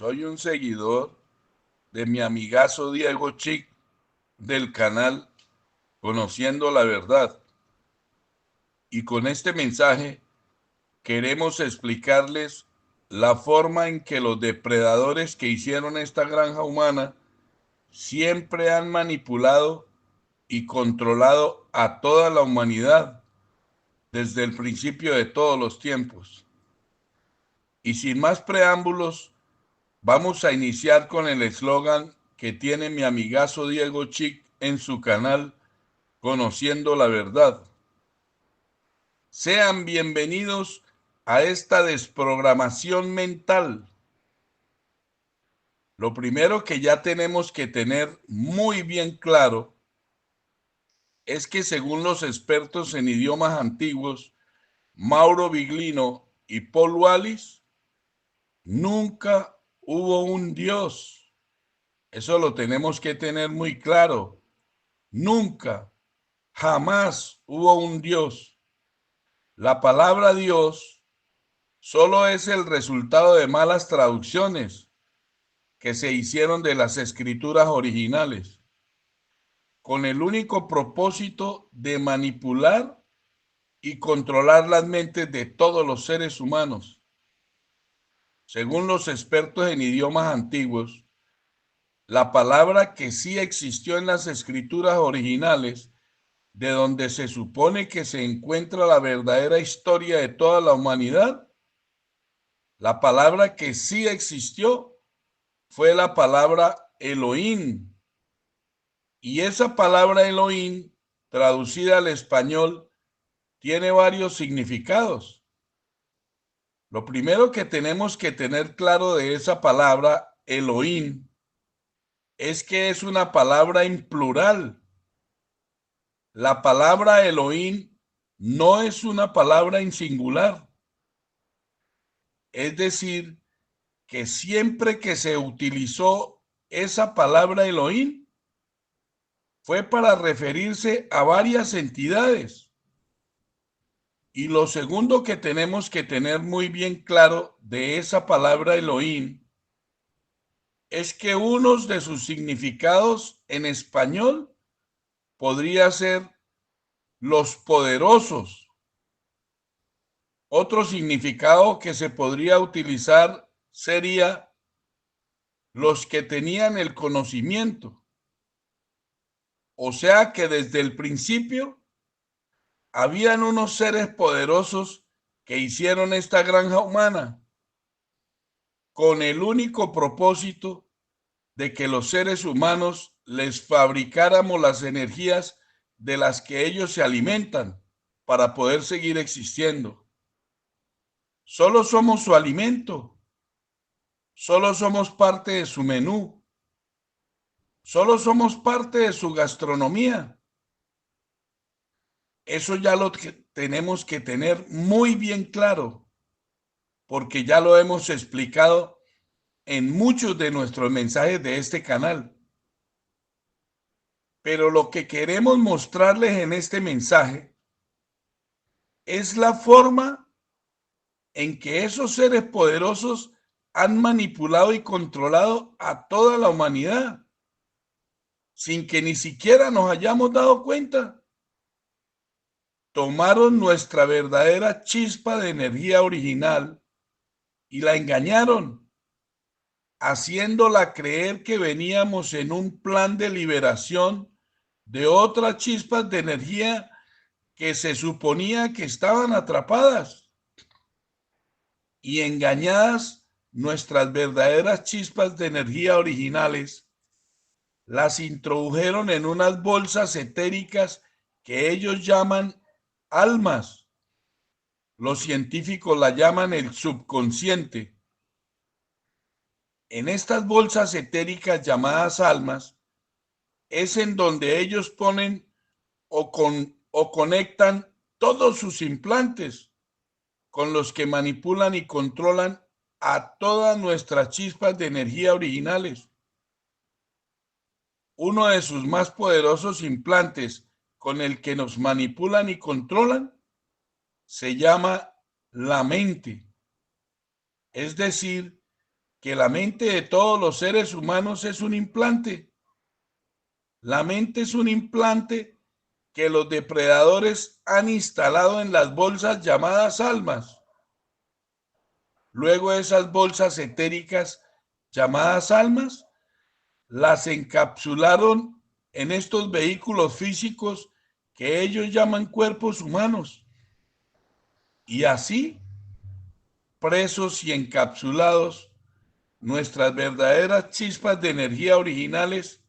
Soy un seguidor de mi amigazo Diego Chic del canal Conociendo la Verdad. Y con este mensaje queremos explicarles la forma en que los depredadores que hicieron esta granja humana siempre han manipulado y controlado a toda la humanidad desde el principio de todos los tiempos. Y sin más preámbulos, vamos a iniciar con el eslogan que tiene mi amigazo Diego Chic en su canal Conociendo la Verdad. Sean bienvenidos a esta desprogramación mental. Lo primero que ya tenemos que tener muy bien claro es que según los expertos en idiomas antiguos, Mauro Biglino y Paul Wallis, nunca hubo un Dios. Eso lo tenemos que tener muy claro. Nunca, jamás hubo un Dios. La palabra Dios solo es el resultado de malas traducciones que se hicieron de las escrituras originales, con el único propósito de manipular y controlar las mentes de todos los seres humanos. Según los expertos en idiomas antiguos, la palabra que sí existió en las escrituras originales, de donde se supone que se encuentra la verdadera historia de toda la humanidad, la palabra que sí existió fue la palabra Elohim. Y esa palabra Elohim, traducida al español, tiene varios significados. Lo primero que tenemos que tener claro de esa palabra Elohim es que es una palabra en plural. La palabra Elohim no es una palabra en singular. Es decir, que siempre que se utilizó esa palabra Elohim, fue para referirse a varias entidades. Y lo segundo que tenemos que tener muy bien claro de esa palabra Elohim es que uno de sus significados en español podría ser los poderosos. Otro significado que se podría utilizar sería los que tenían el conocimiento. O sea que desde el principio habían unos seres poderosos que hicieron esta granja humana con el único propósito de que los seres humanos les fabricáramos las energías de las que ellos se alimentan para poder seguir existiendo. Solo somos su alimento, solo somos parte de su menú, solo somos parte de su gastronomía. Eso ya lo tenemos que tener muy bien claro, porque ya lo hemos explicado en muchos de nuestros mensajes de este canal. Pero lo que queremos mostrarles en este mensaje es la forma en que esos seres poderosos han manipulado y controlado a toda la humanidad sin que ni siquiera nos hayamos dado cuenta. Tomaron nuestra verdadera chispa de energía original y la engañaron, haciéndola creer que veníamos en un plan de liberación de otras chispas de energía que se suponía que estaban atrapadas. Y engañadas nuestras verdaderas chispas de energía originales, las introdujeron en unas bolsas etéricas que ellos llaman almas. Los científicos la llaman el subconsciente. En estas bolsas etéricas llamadas almas es en donde ellos ponen o conectan todos sus implantes con los que manipulan y controlan a todas nuestras chispas de energía originales. Uno de sus más poderosos implantes con el que nos manipulan y controlan se llama la mente. Es decir, que la mente de todos los seres humanos es un implante. La mente es un implante que los depredadores han instalado en las bolsas llamadas almas. Luego esas bolsas etéricas llamadas almas las encapsularon en estos vehículos físicos que ellos llaman cuerpos humanos. Y así, presos y encapsulados, nuestras verdaderas chispas de energía originales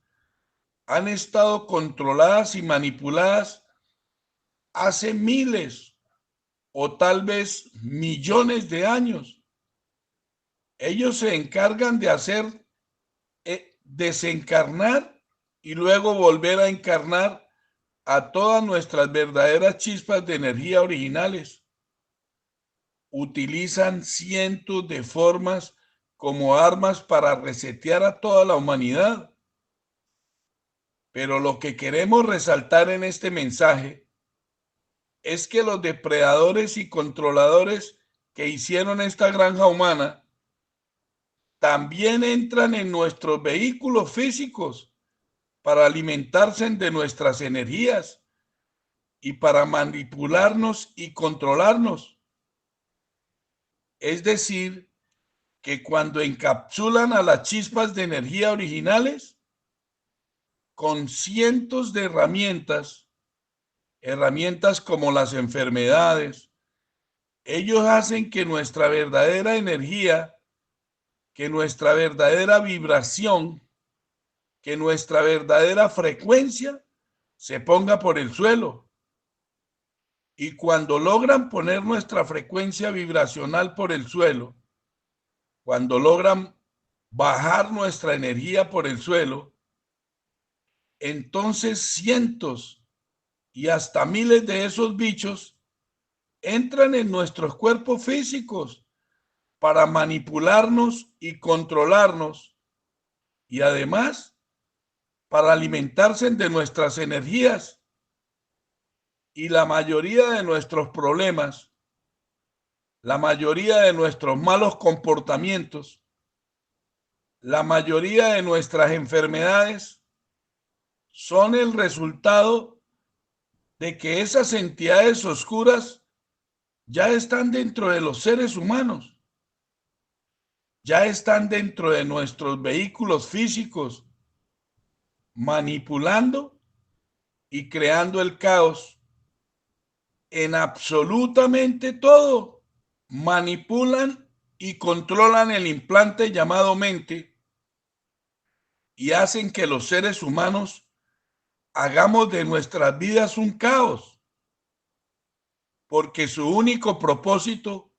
han estado controladas y manipuladas hace miles o tal vez millones de años. Ellos se encargan de hacer desencarnar y luego volver a encarnar a todas nuestras verdaderas chispas de energía originales. Utilizan cientos de formas como armas para resetear a toda la humanidad. Pero lo que queremos resaltar en este mensaje es que los depredadores y controladores que hicieron esta granja humana también entran en nuestros vehículos físicos para alimentarse de nuestras energías y para manipularnos y controlarnos. Es decir, que cuando encapsulan a las chispas de energía originales con cientos de herramientas como las enfermedades, ellos hacen que nuestra verdadera energía, que nuestra verdadera vibración, que nuestra verdadera frecuencia se ponga por el suelo. Y cuando logran poner nuestra frecuencia vibracional por el suelo, cuando logran bajar nuestra energía por el suelo, entonces cientos y hasta miles de esos bichos entran en nuestros cuerpos físicos para manipularnos y controlarnos y además para alimentarse de nuestras energías. Y la mayoría de nuestros problemas, la mayoría de nuestros malos comportamientos, la mayoría de nuestras enfermedades son el resultado de que esas entidades oscuras ya están dentro de los seres humanos, ya están dentro de nuestros vehículos físicos, manipulando y creando el caos en absolutamente todo. Manipulan y controlan el implante llamado mente y hacen que los seres humanos hagamos de nuestras vidas un caos, porque su único propósito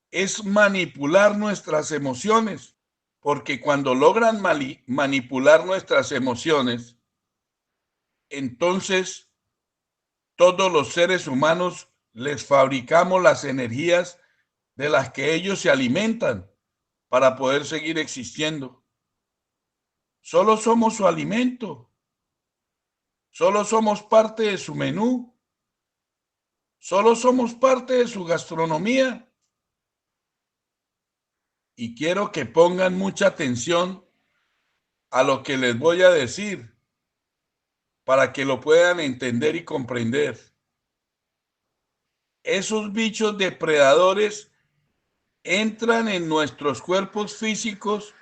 es manipular nuestras emociones, porque cuando logran manipular nuestras emociones, entonces todos los seres humanos les fabricamos las energías de las que ellos se alimentan para poder seguir existiendo. Solo somos su alimento, solo somos parte de su menú, solo somos parte de su gastronomía. Y quiero que pongan mucha atención a lo que les voy a decir para que lo puedan entender y comprender. Esos bichos depredadores entran en nuestros cuerpos físicos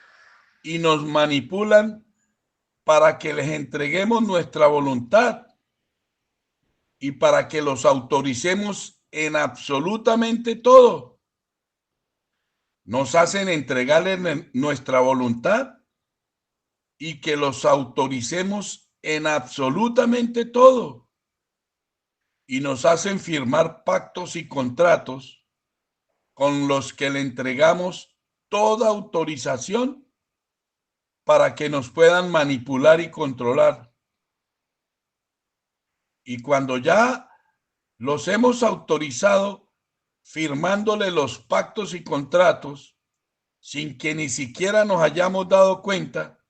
y nos manipulan para que les entreguemos nuestra voluntad y para que los autoricemos en absolutamente todo. Nos hacen entregarles nuestra voluntad y que los autoricemos en absolutamente todo. Y nos hacen firmar pactos y contratos con los que le entregamos toda autorización para que nos puedan manipular y controlar. Y cuando ya los hemos autorizado firmándole los pactos y contratos sin que ni siquiera nos hayamos dado cuenta,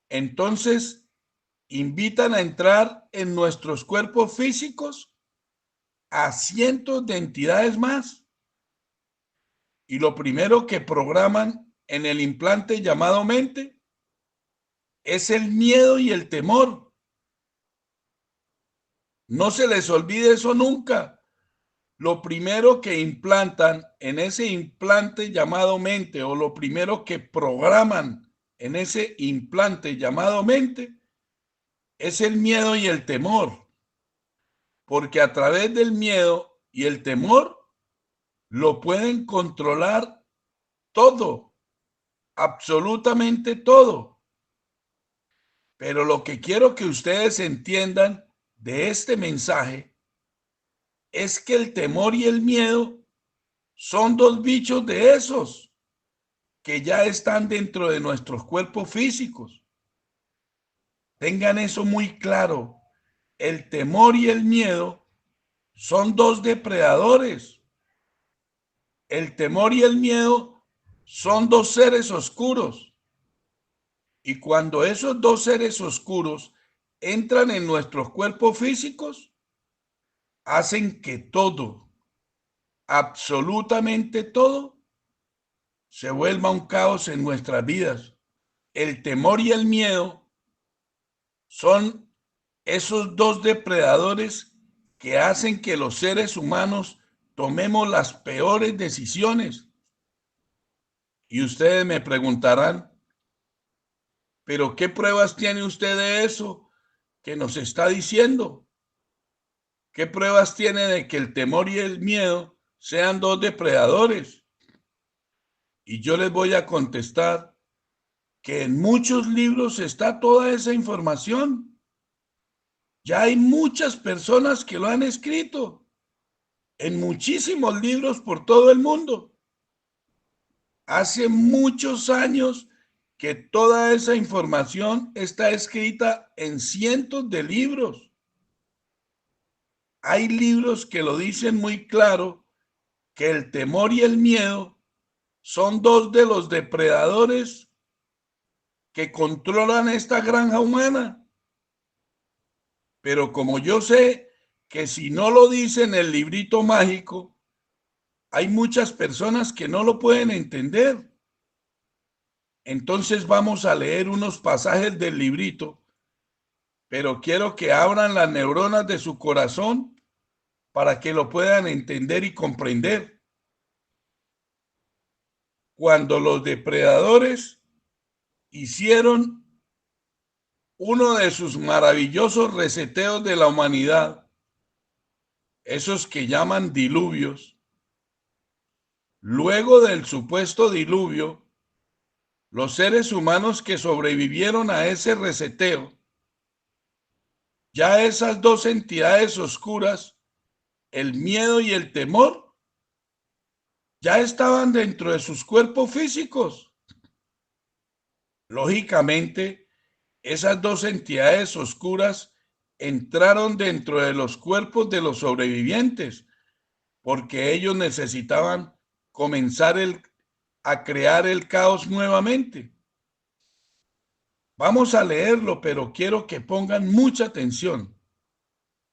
entonces invitan a entrar en nuestros cuerpos físicos a cientos de entidades más. Y lo primero que programan en el implante llamado mente es el miedo y el temor. No se les olvide eso nunca. Lo primero que implantan en ese implante llamado mente, o lo primero que programan en ese implante llamado mente, es el miedo y el temor. Porque a través del miedo y el temor lo pueden controlar todo, absolutamente todo. Pero lo que quiero que ustedes entiendan de este mensaje es que el temor y el miedo son dos bichos de esos que ya están dentro de nuestros cuerpos físicos. Tengan eso muy claro. El temor y el miedo son dos depredadores. El temor y el miedo son dos seres oscuros. Y cuando esos dos seres oscuros entran en nuestros cuerpos físicos, hacen que todo, absolutamente todo, se vuelva un caos en nuestras vidas. El temor y el miedo son esos dos depredadores que hacen que los seres humanos tomemos las peores decisiones. Y ustedes me preguntarán, ¿pero qué pruebas tiene usted de eso que nos está diciendo? ¿Qué pruebas tiene de que el temor y el miedo sean dos depredadores? Y yo les voy a contestar que en muchos libros está toda esa información. Ya hay muchas personas que lo han escrito en muchísimos libros por todo el mundo. Hace muchos años que toda esa información está escrita en cientos de libros. Hay libros que lo dicen muy claro, que el temor y el miedo son dos de los depredadores que controlan esta granja humana. Pero como yo sé que si no lo dice en el librito mágico, hay muchas personas que no lo pueden entender. Entonces vamos a leer unos pasajes del librito, pero quiero que abran las neuronas de su corazón para que lo puedan entender y comprender. Cuando los depredadores hicieron uno de sus maravillosos reseteos de la humanidad, esos que llaman diluvios, luego del supuesto diluvio, los seres humanos que sobrevivieron a ese reseteo, ya esas dos entidades oscuras, el miedo y el temor, ya estaban dentro de sus cuerpos físicos. Lógicamente, esas dos entidades oscuras entraron dentro de los cuerpos de los sobrevivientes, porque ellos necesitaban comenzar a crear el caos nuevamente. Vamos a leerlo, pero quiero que pongan mucha atención.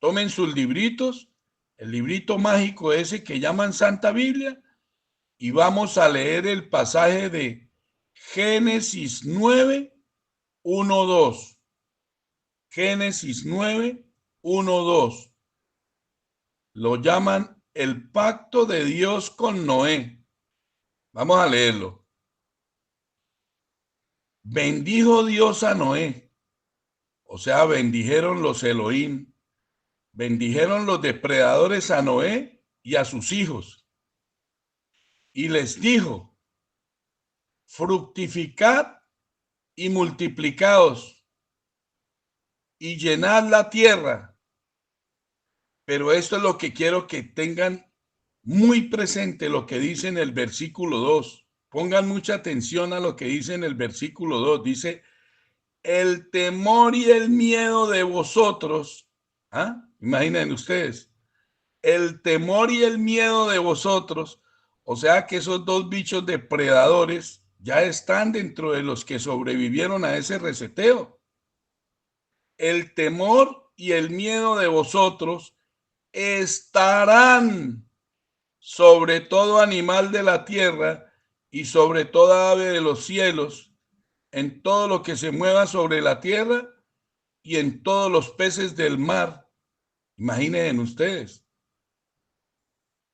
Tomen sus libritos, el librito mágico ese que llaman Santa Biblia, y vamos a leer el pasaje de Génesis 9, 1, 2. Génesis 9, 1, 2. Lo llaman el pacto de Dios con Noé. Vamos a leerlo. Bendijo Dios a Noé, o sea, bendijeron los Elohim, bendijeron los depredadores a Noé y a sus hijos. Y les dijo, fructificad y multiplicaos y llenad la tierra. Pero esto es lo que quiero que tengan muy presente, lo que dice en el versículo 2. Pongan mucha atención a lo que dice en el versículo 2. Dice, el temor y el miedo de vosotros, imaginen ustedes, el temor y el miedo de vosotros, o sea que esos dos bichos depredadores ya están dentro de los que sobrevivieron a ese reseteo. El temor y el miedo de vosotros estarán sobre todo animal de la tierra y sobre toda ave de los cielos, en todo lo que se mueva sobre la tierra y en todos los peces del mar. Imaginen ustedes.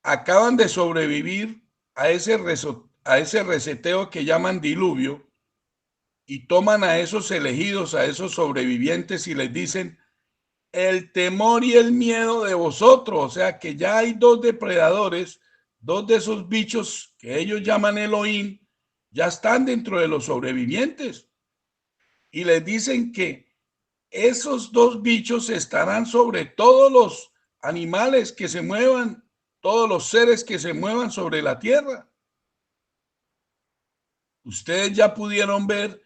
Acaban de sobrevivir a ese reseteo que llaman diluvio y toman a esos elegidos, a esos sobrevivientes y les dicen el temor y el miedo de vosotros. O sea que ya hay dos depredadores, dos de esos bichos que ellos llaman Elohim, ya están dentro de los sobrevivientes. Y les dicen que esos dos bichos estarán sobre todos los animales que se muevan, todos los seres que se muevan sobre la tierra. Ustedes ya pudieron ver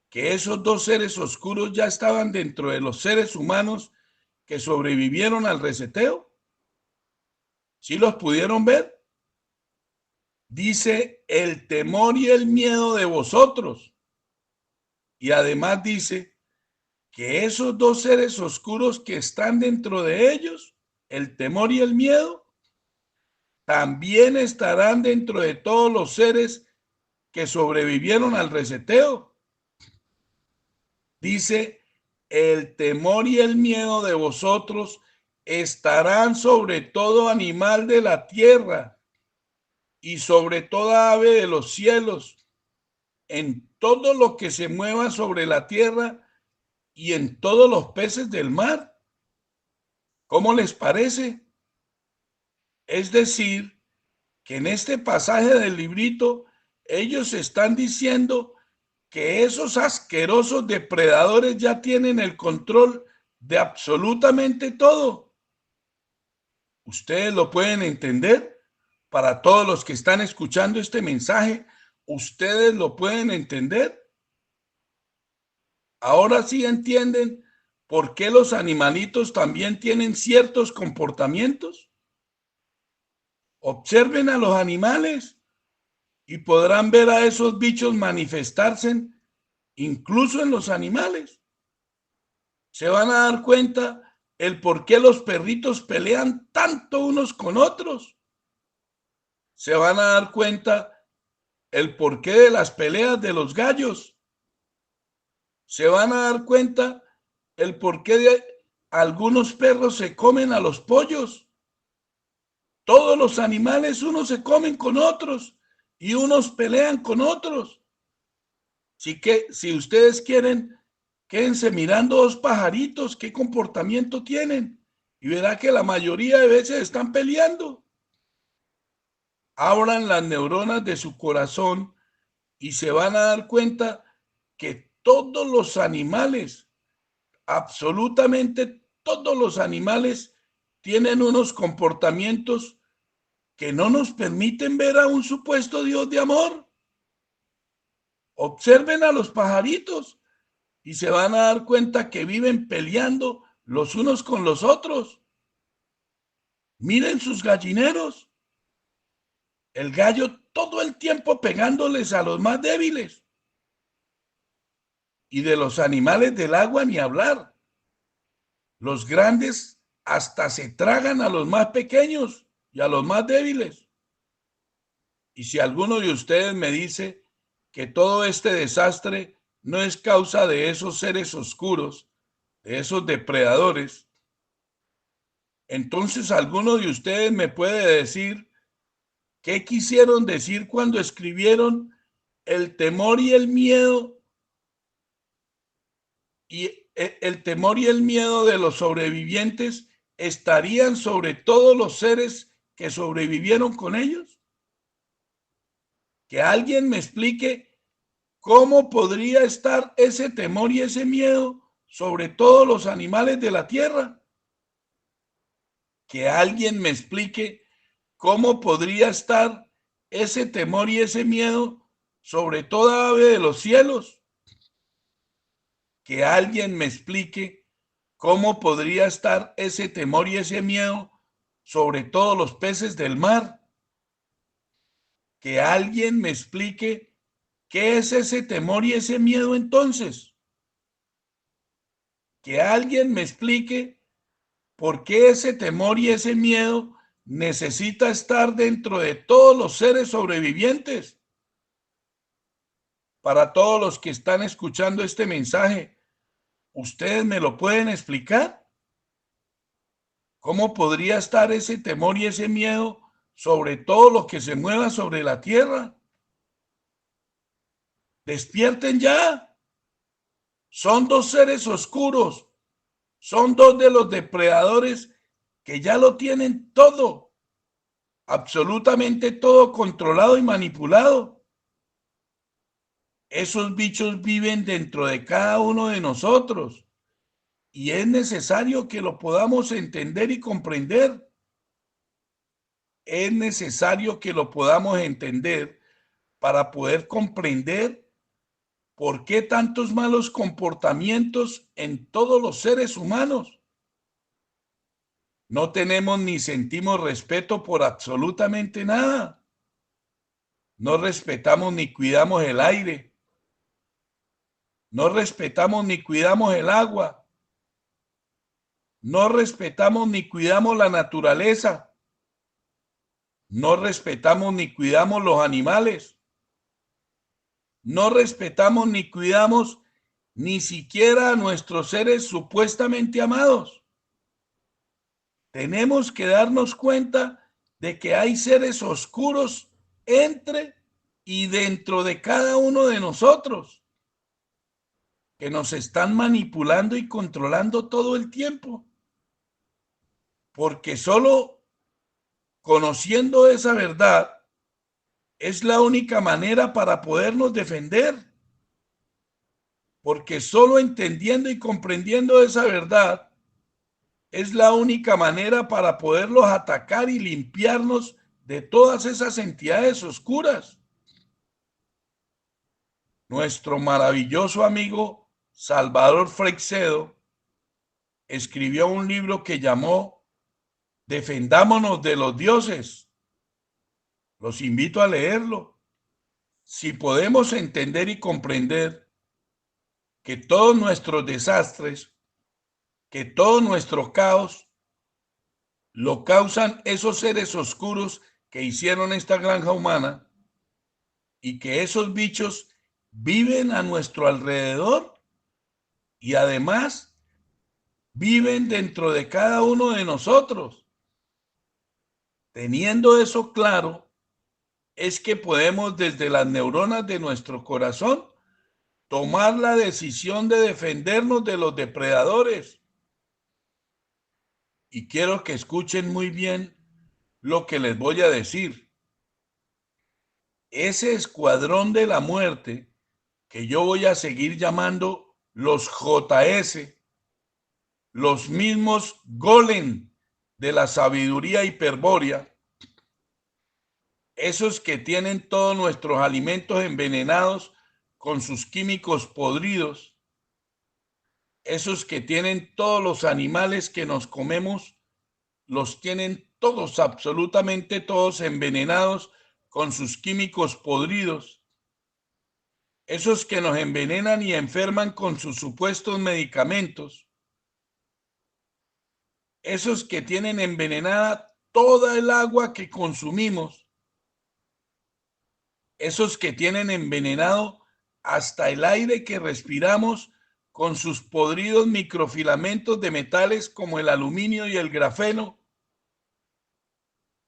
que esos dos seres oscuros ya estaban dentro de los seres humanos que sobrevivieron al reseteo. ¿Sí los pudieron ver? Dice el temor y el miedo de vosotros. Y además dice que esos dos seres oscuros que están dentro de ellos, el temor y el miedo, también estarán dentro de todos los seres que sobrevivieron al reseteo. Dice, el temor y el miedo de vosotros estarán sobre todo animal de la tierra y sobre toda ave de los cielos, en todo lo que se mueva sobre la tierra y en todos los peces del mar. ¿Cómo les parece? Es decir, que en este pasaje del librito ellos están diciendo que esos asquerosos depredadores ya tienen el control de absolutamente todo. ¿Ustedes lo pueden entender? Para todos los que están escuchando este mensaje, ¿ustedes lo pueden entender? Ahora sí entienden por qué los animalitos también tienen ciertos comportamientos. Observen a los animales y podrán ver a esos bichos manifestarse incluso en los animales. Se van a dar cuenta el por qué los perritos pelean tanto unos con otros. Se van a dar cuenta el porqué de las peleas de los gallos. Se van a dar cuenta el porqué de algunos perros se comen a los pollos. Todos los animales unos se comen con otros y unos pelean con otros. Así que si ustedes quieren, quédense mirando dos pajaritos, qué comportamiento tienen y verá que la mayoría de veces están peleando. Abran las neuronas de su corazón y se van a dar cuenta que todos los animales, absolutamente todos los animales, tienen unos comportamientos que no nos permiten ver a un supuesto Dios de amor. Observen a los pajaritos y se van a dar cuenta que viven peleando los unos con los otros. Miren sus gallineros. El gallo todo el tiempo pegándoles a los más débiles. Y de los animales del agua ni hablar. Los grandes hasta se tragan a los más pequeños y a los más débiles. Y si alguno de ustedes me dice que todo este desastre no es causa de esos seres oscuros, de esos depredadores, entonces alguno de ustedes me puede decir qué quisieron decir cuando escribieron el temor y el miedo y el temor y el miedo de los sobrevivientes estarían sobre todos los seres que sobrevivieron con ellos. Que alguien me explique cómo podría estar ese temor y ese miedo sobre todos los animales de la tierra. Que alguien me explique cómo podría estar ese temor y ese miedo sobre toda ave de los cielos. Que alguien me explique cómo podría estar ese temor y ese miedo sobre todos los peces del mar. Que alguien me explique qué es ese temor y ese miedo entonces. Que alguien me explique por qué ese temor y ese miedo necesita estar dentro de todos los seres sobrevivientes. para todos los que están escuchando este mensaje, ¿ustedes me lo pueden explicar? ¿Cómo podría estar ese temor y ese miedo sobre todo lo que se mueva sobre la tierra? Despierten ya. Son dos seres oscuros. Son dos de los depredadores que ya lo tienen todo, absolutamente todo controlado y manipulado. Esos bichos viven dentro de cada uno de nosotros y es necesario que lo podamos entender y comprender. Es necesario que lo podamos entender para poder comprender por qué tantos malos comportamientos en todos los seres humanos. No tenemos ni sentimos respeto por absolutamente nada. No respetamos ni cuidamos el aire. No respetamos ni cuidamos el agua. No respetamos ni cuidamos la naturaleza. No respetamos ni cuidamos los animales. No respetamos ni cuidamos ni siquiera a nuestros seres supuestamente amados. Tenemos que darnos cuenta de que hay seres oscuros entre y dentro de cada uno de nosotros que nos están manipulando y controlando todo el tiempo. Porque solo conociendo esa verdad es la única manera para podernos defender. Porque solo entendiendo y comprendiendo esa verdad es la única manera para poderlos atacar y limpiarnos de todas esas entidades oscuras. Nuestro maravilloso amigo Salvador Freixedo escribió un libro que llamó Defendámonos de los dioses. Los invito a leerlo. Si podemos entender y comprender que todos nuestros desastres, que todo nuestro caos, lo causan esos seres oscuros que hicieron esta granja humana y que esos bichos viven a nuestro alrededor y además viven dentro de cada uno de nosotros. Teniendo eso claro, es que podemos desde las neuronas de nuestro corazón tomar la decisión de defendernos de los depredadores. Y quiero que escuchen muy bien lo que les voy a decir. Ese escuadrón de la muerte, que yo voy a seguir llamando los JS, los mismos golem de la sabiduría hiperbórea, esos que tienen todos nuestros alimentos envenenados con sus químicos podridos, esos que tienen todos los animales que nos comemos, los tienen todos, absolutamente todos envenenados con sus químicos podridos, esos que nos envenenan y enferman con sus supuestos medicamentos, esos que tienen envenenada toda el agua que consumimos, esos que tienen envenenado hasta el aire que respiramos con sus podridos microfilamentos de metales como el aluminio y el grafeno,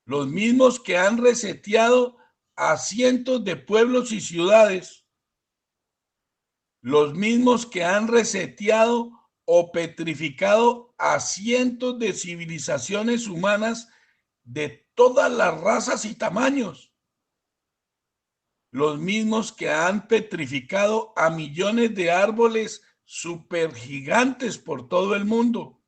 los mismos que han reseteado a cientos de pueblos y ciudades, los mismos que han reseteado o petrificado a cientos de civilizaciones humanas de todas las razas y tamaños, los mismos que han petrificado a millones de árboles supergigantes por todo el mundo.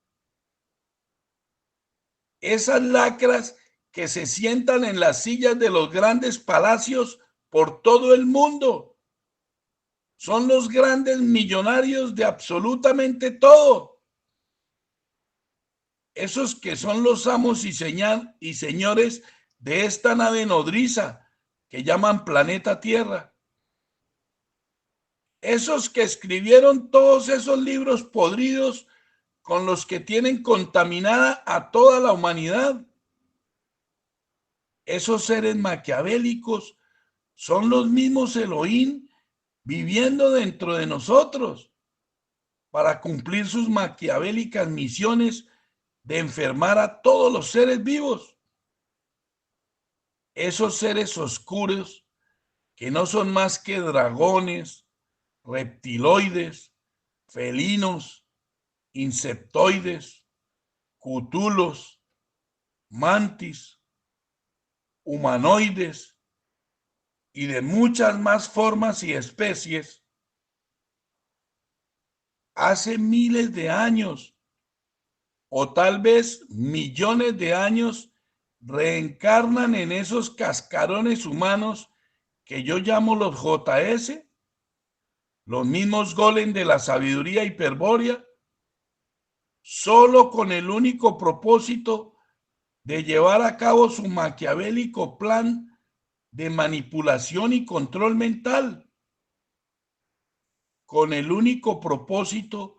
Esas lacras que se sientan en las sillas de los grandes palacios por todo el mundo son los grandes millonarios de absolutamente todo. Esos que son los amos y señores de esta nave nodriza que llaman planeta Tierra. Esos que escribieron todos esos libros podridos con los que tienen contaminada a toda la humanidad. Esos seres maquiavélicos son los mismos Elohim viviendo dentro de nosotros para cumplir sus maquiavélicas misiones de enfermar a todos los seres vivos. Esos seres oscuros que no son más que dragones, reptiloides, felinos, insectoides, cútulos, mantis, humanoides y de muchas más formas y especies, hace miles de años o tal vez millones de años reencarnan en esos cascarones humanos que yo llamo los JS, los mismos golem de la sabiduría hiperbórea, solo con el único propósito de llevar a cabo su maquiavélico plan de manipulación y control mental, con el único propósito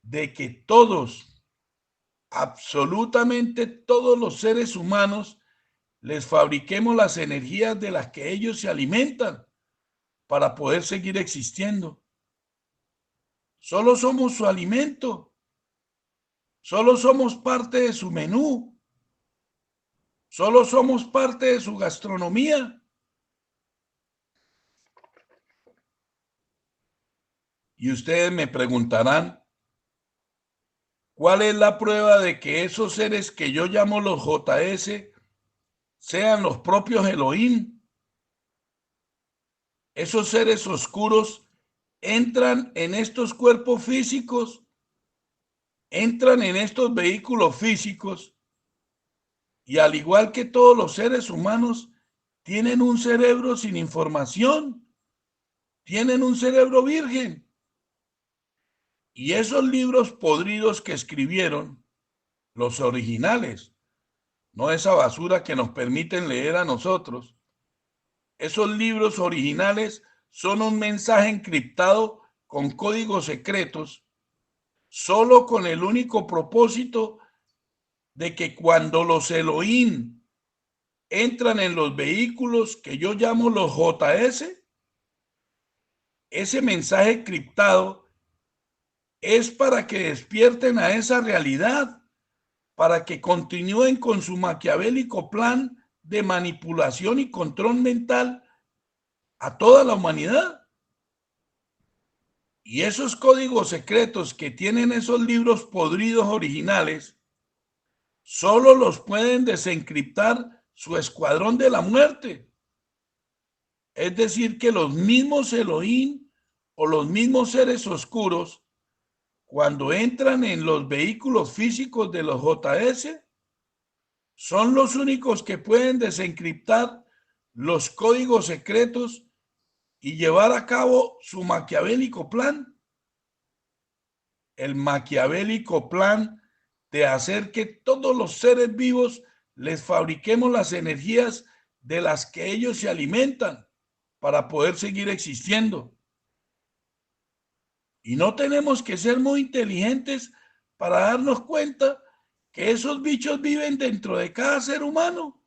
de que todos, absolutamente todos los seres humanos, les fabriquemos las energías de las que ellos se alimentan para poder seguir existiendo. Solo somos su alimento, solo somos parte de su menú, solo somos parte de su gastronomía. Y ustedes me preguntarán, ¿cuál es la prueba de que esos seres que yo llamo los JS sean los propios Elohim? Esos seres oscuros entran en estos cuerpos físicos, entran en estos vehículos físicos y al igual que todos los seres humanos, tienen un cerebro sin información, tienen un cerebro virgen. Y esos libros podridos que escribieron, los originales, no esa basura que nos permiten leer a nosotros, esos libros originales son un mensaje encriptado con códigos secretos, solo con el único propósito de que cuando los Elohim entran en los vehículos que yo llamo los JS, ese mensaje criptado es para que despierten a esa realidad, para que continúen con su maquiavélico plan de manipulación y control mental a toda la humanidad. Y esos códigos secretos que tienen esos libros podridos originales, solo los pueden desencriptar su escuadrón de la muerte. Es decir, que los mismos Elohim o los mismos seres oscuros, cuando entran en los vehículos físicos de los JS, son los únicos que pueden desencriptar los códigos secretos y llevar a cabo su maquiavélico plan. El maquiavélico plan de hacer que todos los seres vivos les fabriquemos las energías de las que ellos se alimentan para poder seguir existiendo. Y no tenemos que ser muy inteligentes para darnos cuenta que esos bichos viven dentro de cada ser humano.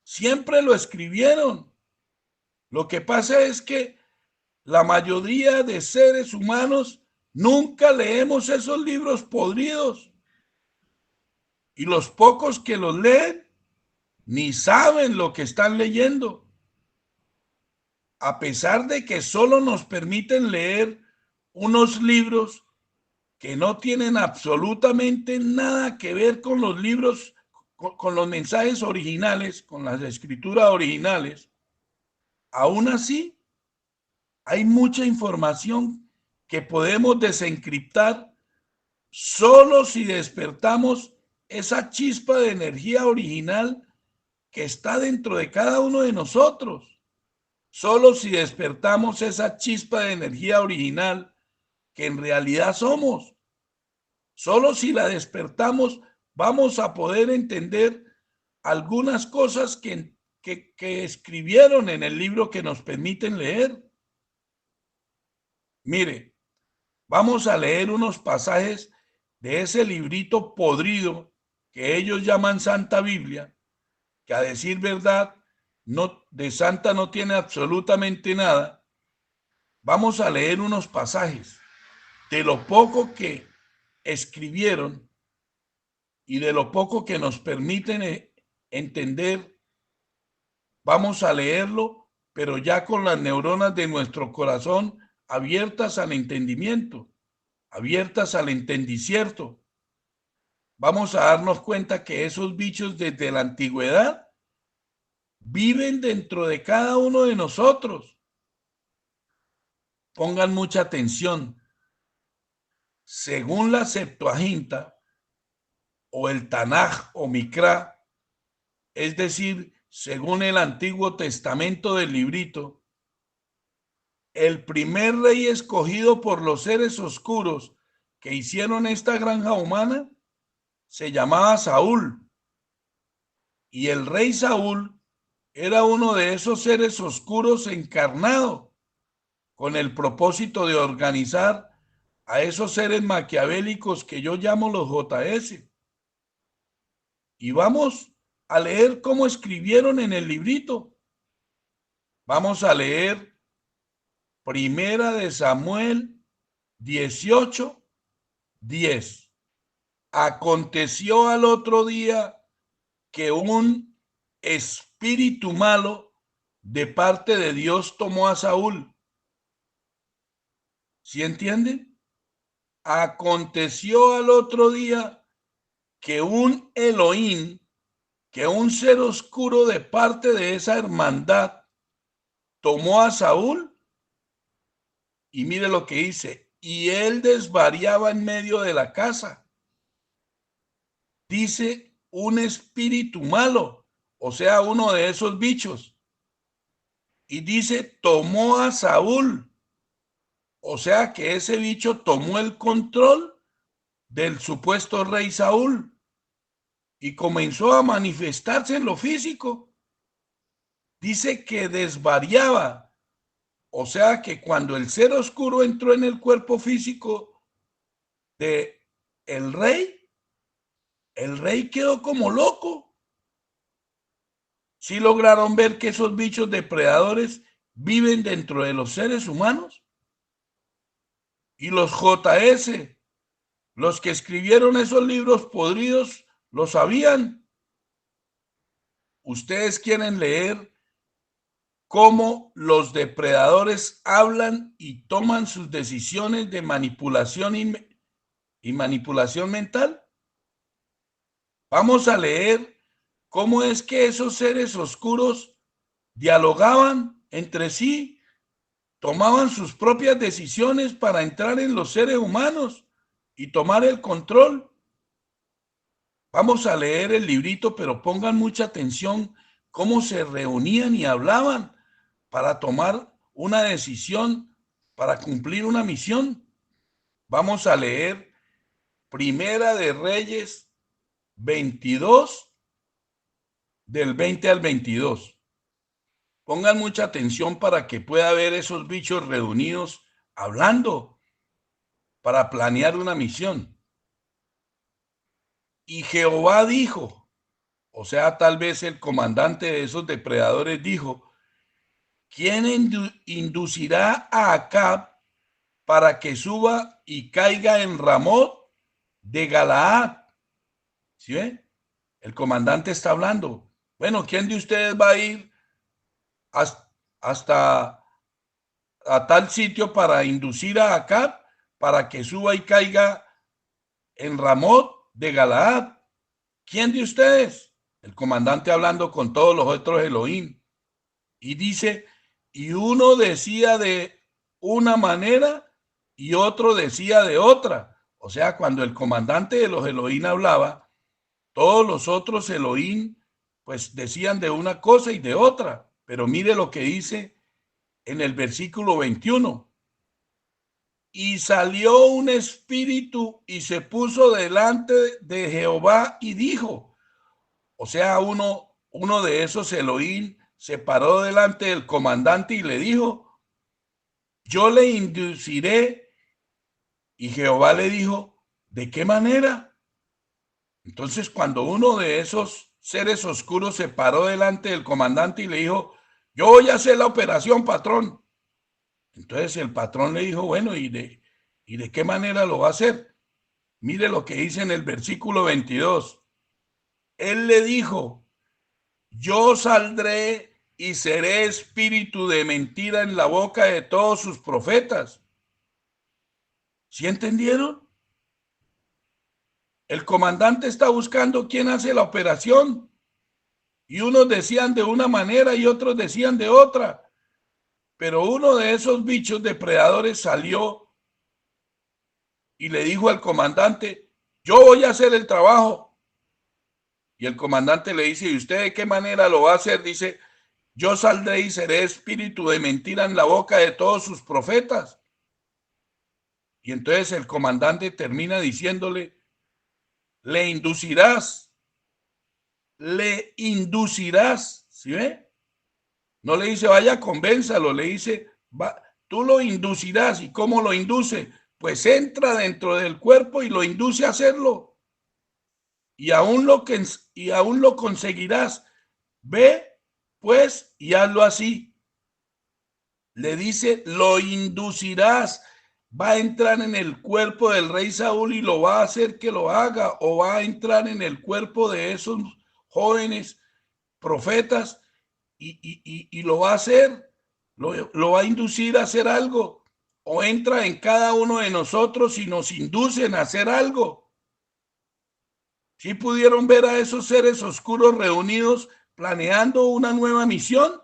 Siempre lo escribieron. Lo que pasa es que la mayoría de seres humanos nunca leemos esos libros podridos. Y los pocos que los leen ni saben lo que están leyendo. A pesar de que solo nos permiten leer unos libros que no tienen absolutamente nada que ver con los libros, con los mensajes originales, con las escrituras originales, aún así hay mucha información que podemos desencriptar solo si despertamos esa chispa de energía original que está dentro de cada uno de nosotros. Solo si despertamos esa chispa de energía original que en realidad somos. Solo si la despertamos vamos a poder entender algunas cosas que escribieron en el libro que nos permiten leer. Mire, vamos a leer unos pasajes de ese librito podrido que ellos llaman Santa Biblia, que a decir verdad, no, de santa no tiene absolutamente nada, Vamos a leer unos pasajes de lo poco que escribieron y de lo poco que nos permiten entender. Vamos a leerlo, pero ya con las neuronas de nuestro corazón abiertas al entendimiento, abiertas al entendicierto. Vamos a darnos cuenta que esos bichos desde la antigüedad viven dentro de cada uno de nosotros. Pongan mucha atención. Según la Septuaginta o el Tanaj o Mikra, es decir, según el Antiguo Testamento del librito, el primer rey escogido por los seres oscuros que hicieron esta granja humana se llamaba Saúl. Y el rey Saúl era uno de esos seres oscuros encarnado con el propósito de organizar a esos seres maquiavélicos que yo llamo los JS. Y vamos a leer cómo escribieron en el librito. Vamos a leer Primera de Samuel 18:10. Aconteció al otro día que un espíritu malo de parte de Dios tomó a Saúl. ¿Sí entienden? Aconteció al otro día que un Elohim, que un ser oscuro de parte de esa hermandad, tomó a Saúl y mire lo que dice, y él desvariaba en medio de la casa. Dice un espíritu malo, o sea, uno de esos bichos. Y dice, tomó a Saúl. O sea que ese bicho tomó el control del supuesto rey Saúl y comenzó a manifestarse en lo físico. Dice que desvariaba. O sea que cuando el ser oscuro entró en el cuerpo físico de el rey quedó como loco. ¿Sí lograron ver que esos bichos depredadores viven dentro de los seres humanos? Y los JS, los que escribieron esos libros podridos, lo sabían. Ustedes quieren leer cómo los depredadores hablan y toman sus decisiones de manipulación y manipulación mental. Vamos a leer cómo es que esos seres oscuros dialogaban entre sí, tomaban sus propias decisiones para entrar en los seres humanos y tomar el control. Vamos a leer el librito, pero pongan mucha atención cómo se reunían y hablaban para tomar una decisión, para cumplir una misión. Vamos a leer Primera de Reyes 22, del 20 al 22. Pongan mucha atención para que pueda ver esos bichos reunidos hablando para planear una misión. Y Jehová dijo, o sea, tal vez el comandante de esos depredadores dijo, ¿quién inducirá a Acab para que suba y caiga en Ramot de Galaad? ¿Sí ven? El comandante está hablando. Bueno, ¿quién de ustedes va a ir hasta a tal sitio para inducir a Acab para que suba y caiga en Ramot de Galaad? ¿Quién de ustedes? El comandante hablando con todos los otros Elohim. Y dice, y uno decía de una manera y otro decía de otra. O sea, cuando el comandante de los Elohim hablaba, todos los otros Elohim pues decían de una cosa y de otra. Pero mire lo que dice en el versículo 21. Y salió un espíritu y se puso delante de Jehová y dijo, o sea, uno de esos Elohim se paró delante del comandante y le dijo, yo le induciré. Y Jehová le dijo, ¿de qué manera? Entonces, cuando uno de esos seres oscuros se paró delante del comandante y le dijo, yo voy a hacer la operación, patrón. Entonces el patrón le dijo, bueno, ¿y de qué manera lo va a hacer? Mire lo que dice en el versículo 22. Él le dijo, yo saldré y seré espíritu de mentira en la boca de todos sus profetas. ¿Sí entendieron? El comandante está buscando quién hace la operación. Y unos decían de una manera y otros decían de otra. Pero uno de esos bichos depredadores salió y le dijo al comandante, yo voy a hacer el trabajo. Y el comandante le dice, ¿y usted de qué manera lo va a hacer? Dice, yo saldré y seré espíritu de mentira en la boca de todos sus profetas. Y entonces el comandante termina diciéndole, le inducirás, ¿sí ve? No le dice, vaya, convénzalo, le dice, va, tú lo inducirás. ¿Y cómo lo induce? Pues entra dentro del cuerpo y lo induce a hacerlo. Y aún lo conseguirás. Ve, pues, y hazlo así. Le dice, lo inducirás. Va a entrar en el cuerpo del rey Saúl y lo va a hacer que lo haga, o va a entrar en el cuerpo de esos jóvenes profetas y lo va a hacer, lo va a inducir a hacer algo, o entra en cada uno de nosotros y nos inducen a hacer algo. ¿Sí pudieron ver a esos seres oscuros reunidos planeando una nueva misión?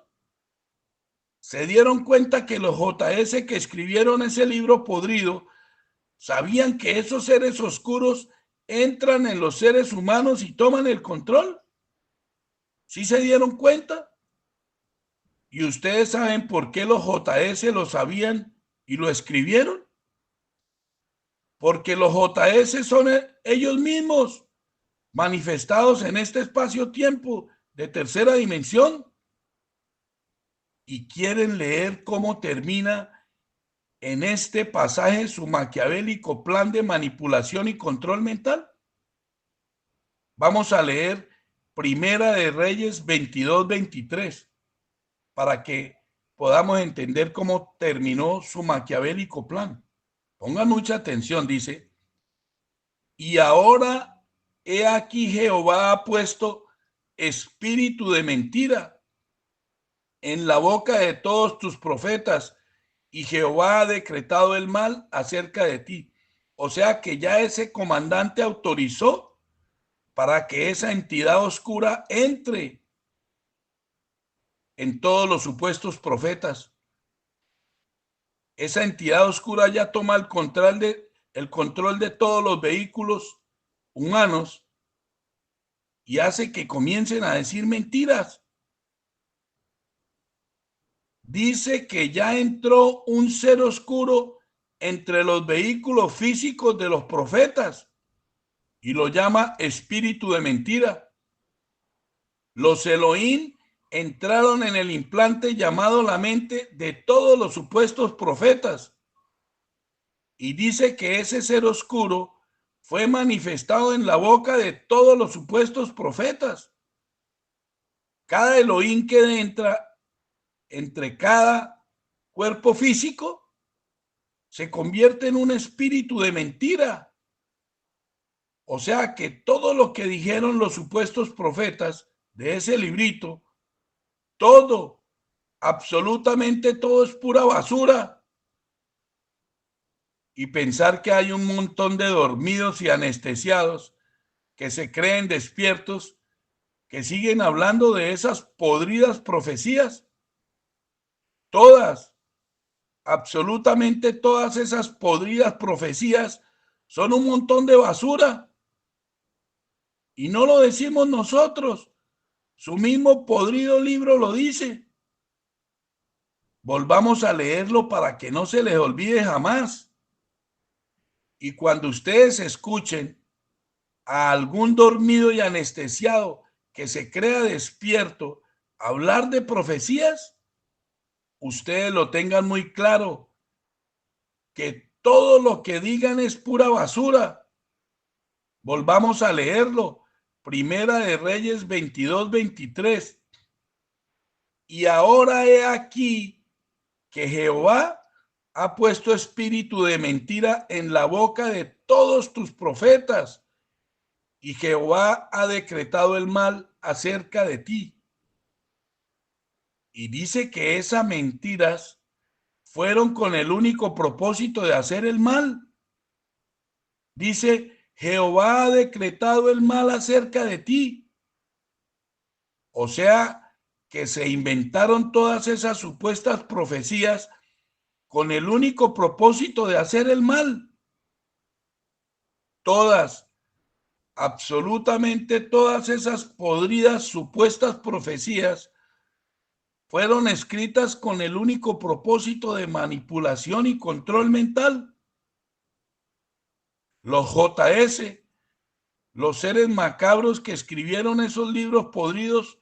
Se dieron cuenta que los JS que escribieron ese libro podrido sabían que esos seres oscuros entran en los seres humanos y toman el control. ¿Sí se dieron cuenta? ¿Y ustedes saben por qué los JS lo sabían y lo escribieron? Porque los JS son ellos mismos manifestados en este espacio-tiempo de tercera dimensión y quieren leer cómo termina en este pasaje su maquiavélico plan de manipulación y control mental. Vamos a leer Primera de Reyes 22-23 para que podamos entender cómo terminó su maquiavélico plan. Pongan mucha atención, dice, y ahora he aquí Jehová ha puesto espíritu de mentira en la boca de todos tus profetas y Jehová ha decretado el mal acerca de ti. O sea que ya ese comandante autorizó para que esa entidad oscura entre en todos los supuestos profetas. Esa entidad oscura ya toma el control de todos los vehículos humanos y hace que comiencen a decir mentiras. Dice que ya entró un ser oscuro entre los vehículos físicos de los profetas y lo llama espíritu de mentira. Los Elohim entraron en el implante llamado la mente de todos los supuestos profetas y dice que ese ser oscuro fue manifestado en la boca de todos los supuestos profetas. Cada Elohim que entra entre cada cuerpo físico se convierte en un espíritu de mentira. O sea que todo lo que dijeron los supuestos profetas de ese librito, todo, absolutamente todo es pura basura. Y pensar que hay un montón de dormidos y anestesiados que se creen despiertos, que siguen hablando de esas podridas profecías. Todas, absolutamente todas esas podridas profecías son un montón de basura. Y no lo decimos nosotros, su mismo podrido libro lo dice. Volvamos a leerlo para que no se les olvide jamás. Y cuando ustedes escuchen a algún dormido y anestesiado que se crea despierto hablar de profecías, ustedes lo tengan muy claro, que todo lo que digan es pura basura. Volvamos a leerlo. Primera de Reyes 22-23. Y ahora he aquí que Jehová ha puesto espíritu de mentira en la boca de todos tus profetas, y Jehová ha decretado el mal acerca de ti. Y dice que esas mentiras fueron con el único propósito de hacer el mal. Dice, Jehová ha decretado el mal acerca de ti. O sea, que se inventaron todas esas supuestas profecías con el único propósito de hacer el mal. Todas, absolutamente todas esas podridas supuestas profecías fueron escritas con el único propósito de manipulación y control mental. Los JS, los seres macabros que escribieron esos libros podridos,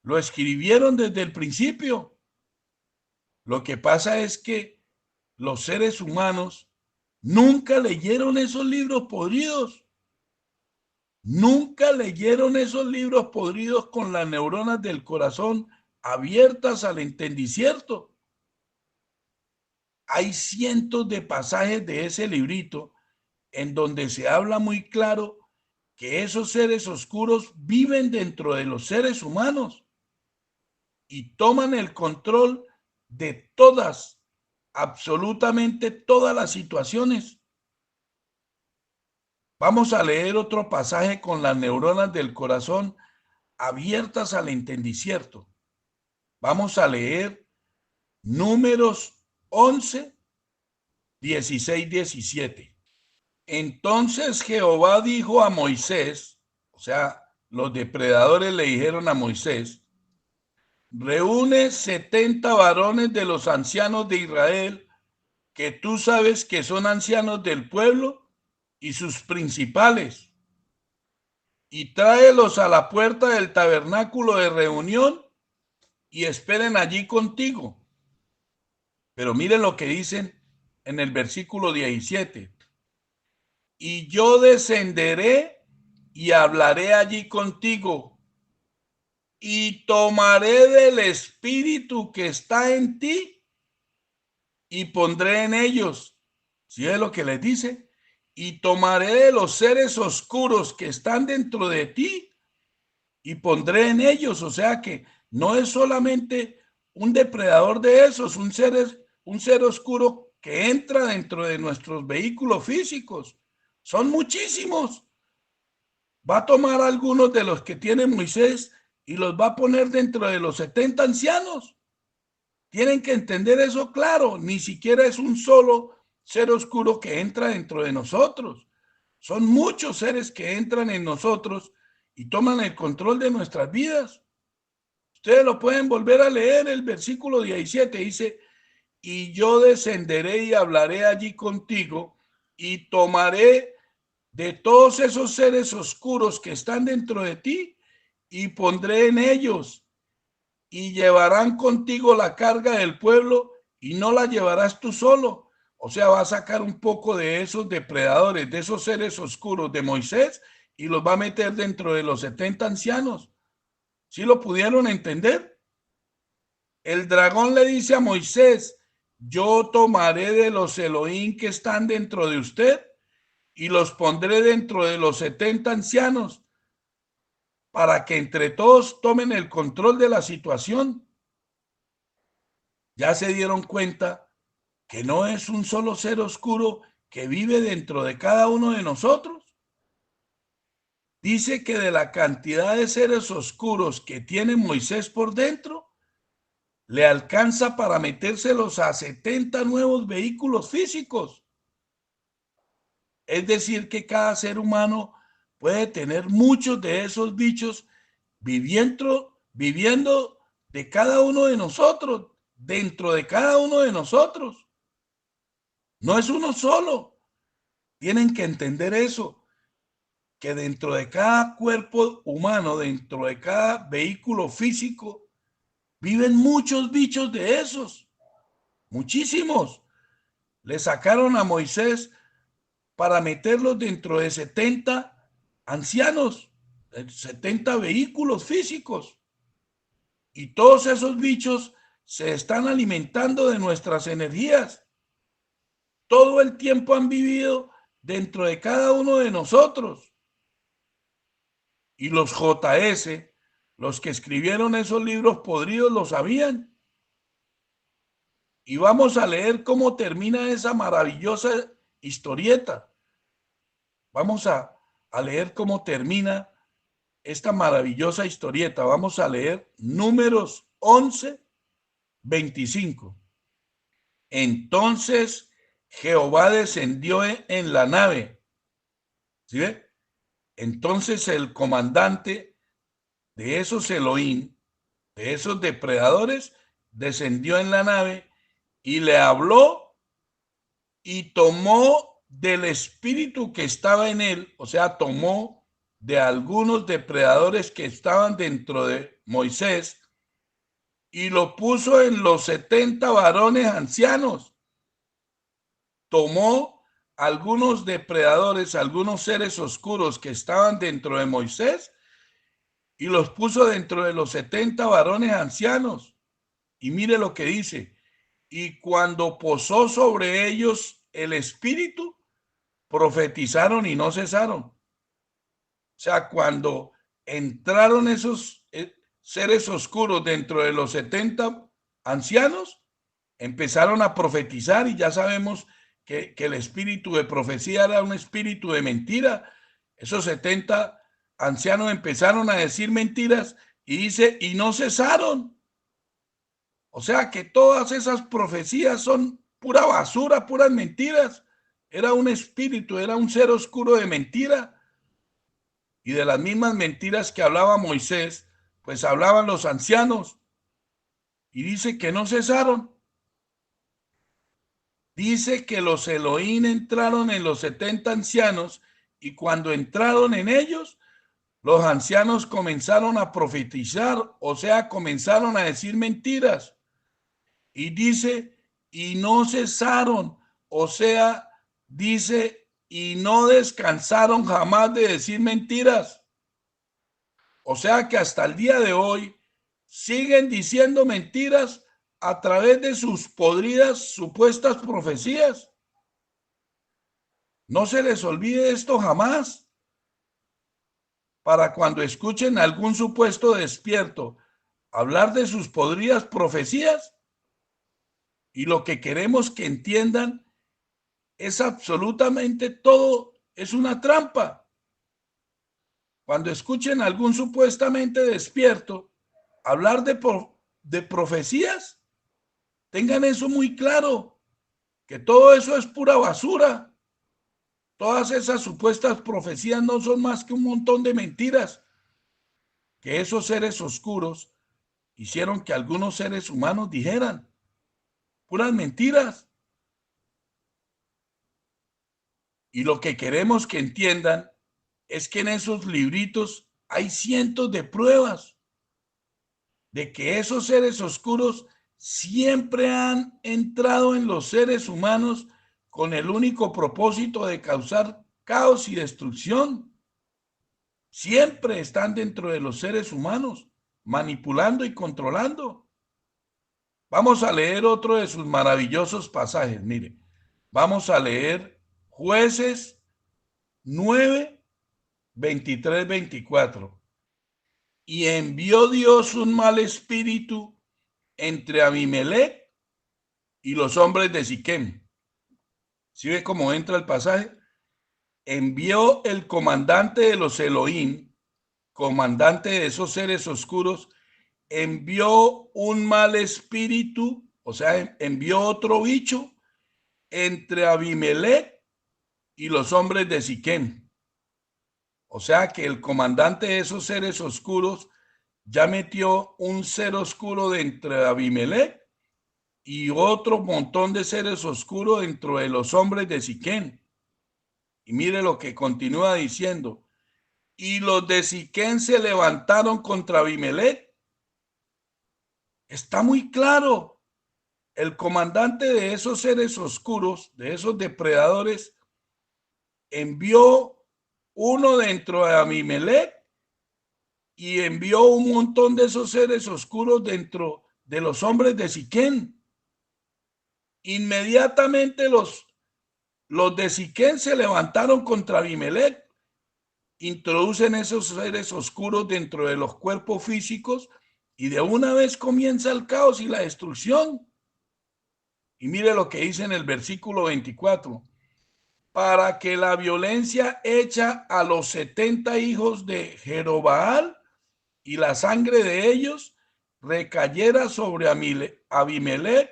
lo escribieron desde el principio. Lo que pasa es que los seres humanos nunca leyeron esos libros podridos. Nunca leyeron esos libros podridos con las neuronas del corazón abiertas al entendicierto. Hay cientos de pasajes de ese librito en donde se habla muy claro que esos seres oscuros viven dentro de los seres humanos y toman el control de todas, absolutamente todas las situaciones. Vamos a leer otro pasaje con las neuronas del corazón abiertas al entendicierto. Vamos a leer Números 11, 16, 17. Entonces Jehová dijo a Moisés, o sea, los depredadores le dijeron a Moisés, reúne 70 varones de los ancianos de Israel, que tú sabes que son ancianos del pueblo y sus principales, y tráelos a la puerta del tabernáculo de reunión y esperen allí contigo. Pero miren lo que dicen en el versículo 17. Y yo descenderé y hablaré allí contigo, y tomaré del espíritu que está en ti y pondré en ellos. ¿Sí es lo que les dice? Y tomaré de los seres oscuros que están dentro de ti y pondré en ellos. O sea que no es solamente un depredador de esos, un ser oscuro que entra dentro de nuestros vehículos físicos. Son muchísimos. Va a tomar algunos de los que tiene Moisés y los va a poner dentro de los 70 ancianos. Tienen que entender eso claro. Ni siquiera es un solo ser oscuro que entra dentro de nosotros. Son muchos seres que entran en nosotros y toman el control de nuestras vidas. Ustedes lo pueden volver a leer, el versículo 17 dice, y yo descenderé y hablaré allí contigo y tomaré de todos esos seres oscuros que están dentro de ti y pondré en ellos y llevarán contigo la carga del pueblo y no la llevarás tú solo. O sea, va a sacar un poco de esos depredadores, de esos seres oscuros de Moisés y los va a meter dentro de los 70 ancianos. ¿Sí lo pudieron entender? El dragón le dice a Moisés, yo tomaré de los Elohim que están dentro de usted y los pondré dentro de los 70 ancianos para que entre todos tomen el control de la situación. Ya se dieron cuenta que no es un solo ser oscuro que vive dentro de cada uno de nosotros. Dice que de la cantidad de seres oscuros que tiene Moisés por dentro, le alcanza para metérselos a 70 nuevos vehículos físicos. Es decir, que cada ser humano puede tener muchos de esos bichos viviendo de cada uno de nosotros, dentro de cada uno de nosotros. No es uno solo. Tienen que entender eso, que dentro de cada cuerpo humano, dentro de cada vehículo físico, viven muchos bichos de esos, muchísimos. Le sacaron a Moisés para meterlos dentro de 70 ancianos, 70 vehículos físicos. Y todos esos bichos se están alimentando de nuestras energías. todo el tiempo han vivido dentro de cada uno de nosotros. Y los JS, los que escribieron esos libros podridos, lo sabían. Y vamos a leer cómo termina esa maravillosa historieta. Vamos a leer cómo termina esta maravillosa historieta. Vamos a leer Números 11:25. Entonces Jehová descendió en la nave. ¿Sí ve? Entonces el comandante de esos Elohim, de esos depredadores, descendió en la nave y le habló y tomó del espíritu que estaba en él, o sea, tomó de algunos depredadores que estaban dentro de Moisés y lo puso en los 70 varones ancianos. Tomó algunos depredadores, algunos seres oscuros que estaban dentro de Moisés y los puso dentro de los 70 varones ancianos. Y mire lo que dice: y cuando posó sobre ellos el espíritu, profetizaron y no cesaron. O sea, cuando entraron esos seres oscuros dentro de los 70 ancianos, empezaron a profetizar, y ya sabemos que el espíritu de profecía era un espíritu de mentira. Esos 70 ancianos empezaron a decir mentiras y dice, y no cesaron. O sea que todas esas profecías son pura basura, puras mentiras. Era un espíritu, era un ser oscuro de mentira. Y de las mismas mentiras que hablaba Moisés, pues hablaban los ancianos. Y dice que no cesaron. Dice que los Elohim entraron en los 70 ancianos y cuando entraron en ellos, los ancianos comenzaron a profetizar, o sea, comenzaron a decir mentiras. Y dice, y no cesaron, o sea, dice, y no descansaron jamás de decir mentiras. O sea que hasta el día de hoy siguen diciendo mentiras a través de sus podridas supuestas profecías. No se les olvide esto jamás. Para cuando escuchen a algún supuesto despierto hablar de sus podridas profecías, y lo que queremos que entiendan es absolutamente todo, es una trampa. Cuando escuchen a algún supuestamente despierto hablar de profecías, tengan eso muy claro, que todo eso es pura basura. Todas esas supuestas profecías no son más que un montón de mentiras que esos seres oscuros hicieron que algunos seres humanos dijeran. Puras mentiras. Y lo que queremos que entiendan es que en esos libritos hay cientos de pruebas de que esos seres oscuros siempre han entrado en los seres humanos con el único propósito de causar caos y destrucción. Siempre están dentro de los seres humanos, manipulando y controlando. Vamos a leer otro de sus maravillosos pasajes. Mire, vamos a leer Jueces 9, 23, 24. Y envió Dios un mal espíritu entre Abimelech y los hombres de Siquem. ¿Sí ve cómo entra el pasaje? Envió el comandante de los Elohim, comandante de esos seres oscuros, envió un mal espíritu, o sea, envió otro bicho entre Abimelech y los hombres de Siquem. O sea que el comandante de esos seres oscuros ya metió un ser oscuro dentro de Abimelech y otro montón de seres oscuros dentro de los hombres de Siquem. Y mire lo que continúa diciendo. Y los de Siquem se levantaron contra Abimelech. Está muy claro. El comandante de esos seres oscuros, de esos depredadores, envió uno dentro de Abimelech y envió un montón de esos seres oscuros dentro de los hombres de Siquem. Inmediatamente los los de Siquén se levantaron contra Abimelech, introducen esos seres oscuros dentro de los cuerpos físicos y de una vez comienza el caos y la destrucción. Y mire lo que dice en el versículo 24. Para que la violencia hecha a los 70 hijos de Jerobaal y la sangre de ellos recayera sobre Abimelech,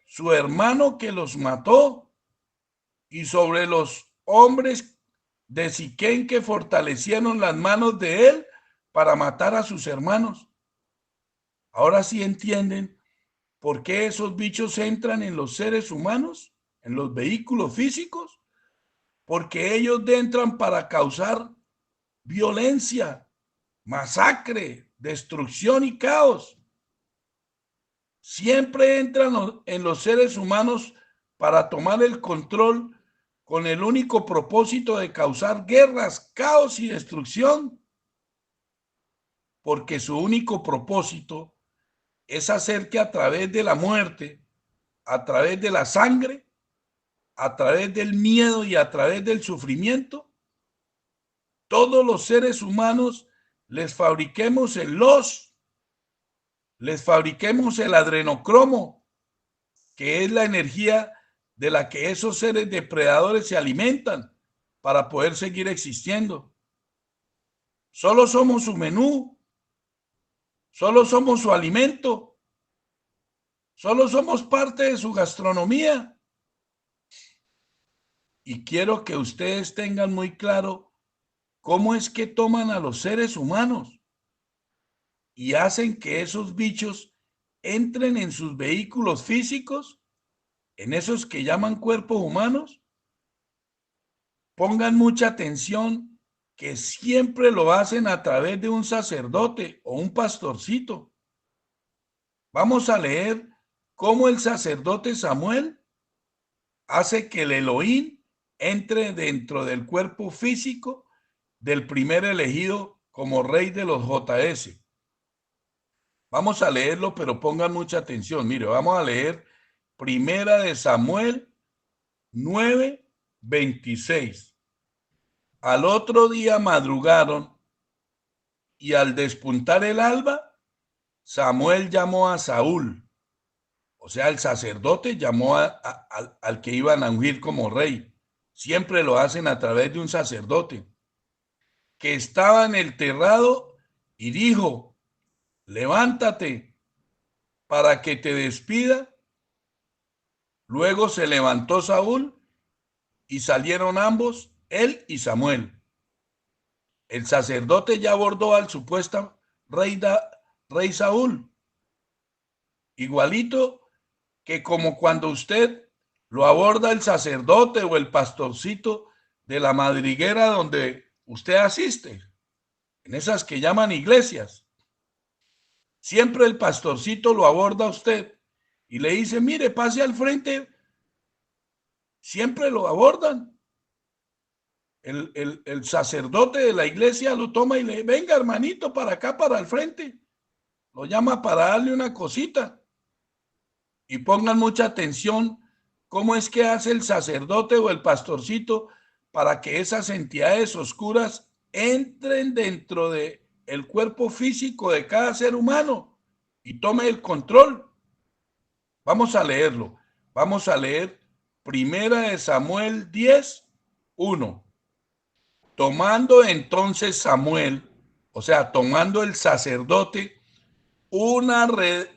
su hermano que los mató, y sobre los hombres de Siquén que fortalecieron las manos de él para matar a sus hermanos. Ahora sí entienden por qué esos bichos entran en los seres humanos, en los vehículos físicos, porque ellos entran para causar violencia, masacre, destrucción y caos. Siempre entran en los seres humanos para tomar el control con el único propósito de causar guerras, caos y destrucción. Porque su único propósito es hacer que a través de la muerte, a través de la sangre, a través del miedo y a través del sufrimiento, todos los seres humanos les fabriquemos les fabriquemos el adrenocromo, que es la energía de la que esos seres depredadores se alimentan para poder seguir existiendo. Solo somos su menú, solo somos su alimento, solo somos parte de su gastronomía. Y quiero que ustedes tengan muy claro cómo es que toman a los seres humanos y hacen que esos bichos entren en sus vehículos físicos, en esos que llaman cuerpos humanos. Pongan mucha atención que siempre lo hacen a través de un sacerdote o un pastorcito. Vamos a leer cómo el sacerdote Samuel hace que el Elohim entre dentro del cuerpo físico del primer elegido como rey de los JS. Vamos a leerlo, pero pongan mucha atención. Mire, vamos a leer Primera de Samuel 9:26. Al otro día madrugaron y al despuntar el alba, Samuel llamó a Saúl, o sea, el sacerdote llamó al que iban a ungir como rey. Siempre lo hacen a través de un sacerdote, que estaba en el terrado, y dijo: levántate para que te despida. Luego se levantó Saúl y salieron ambos, él y Samuel. El sacerdote ya abordó al supuesto rey Saúl, igualito que como cuando usted lo aborda el sacerdote o el pastorcito de la madriguera donde usted asiste, en esas que llaman iglesias. Siempre el pastorcito lo aborda a usted y le dice: mire, pase al frente. Siempre lo abordan. El sacerdote de la iglesia lo toma y le: venga, hermanito, para acá, para el frente. Lo llama para darle una cosita. Y pongan mucha atención cómo es que hace el sacerdote o el pastorcito para que esas entidades oscuras entren dentro de el cuerpo físico de cada ser humano y tome el control. Vamos a leerlo. Vamos a leer Primera de Samuel 10:1. Tomando entonces Samuel, o sea, tomando el sacerdote, una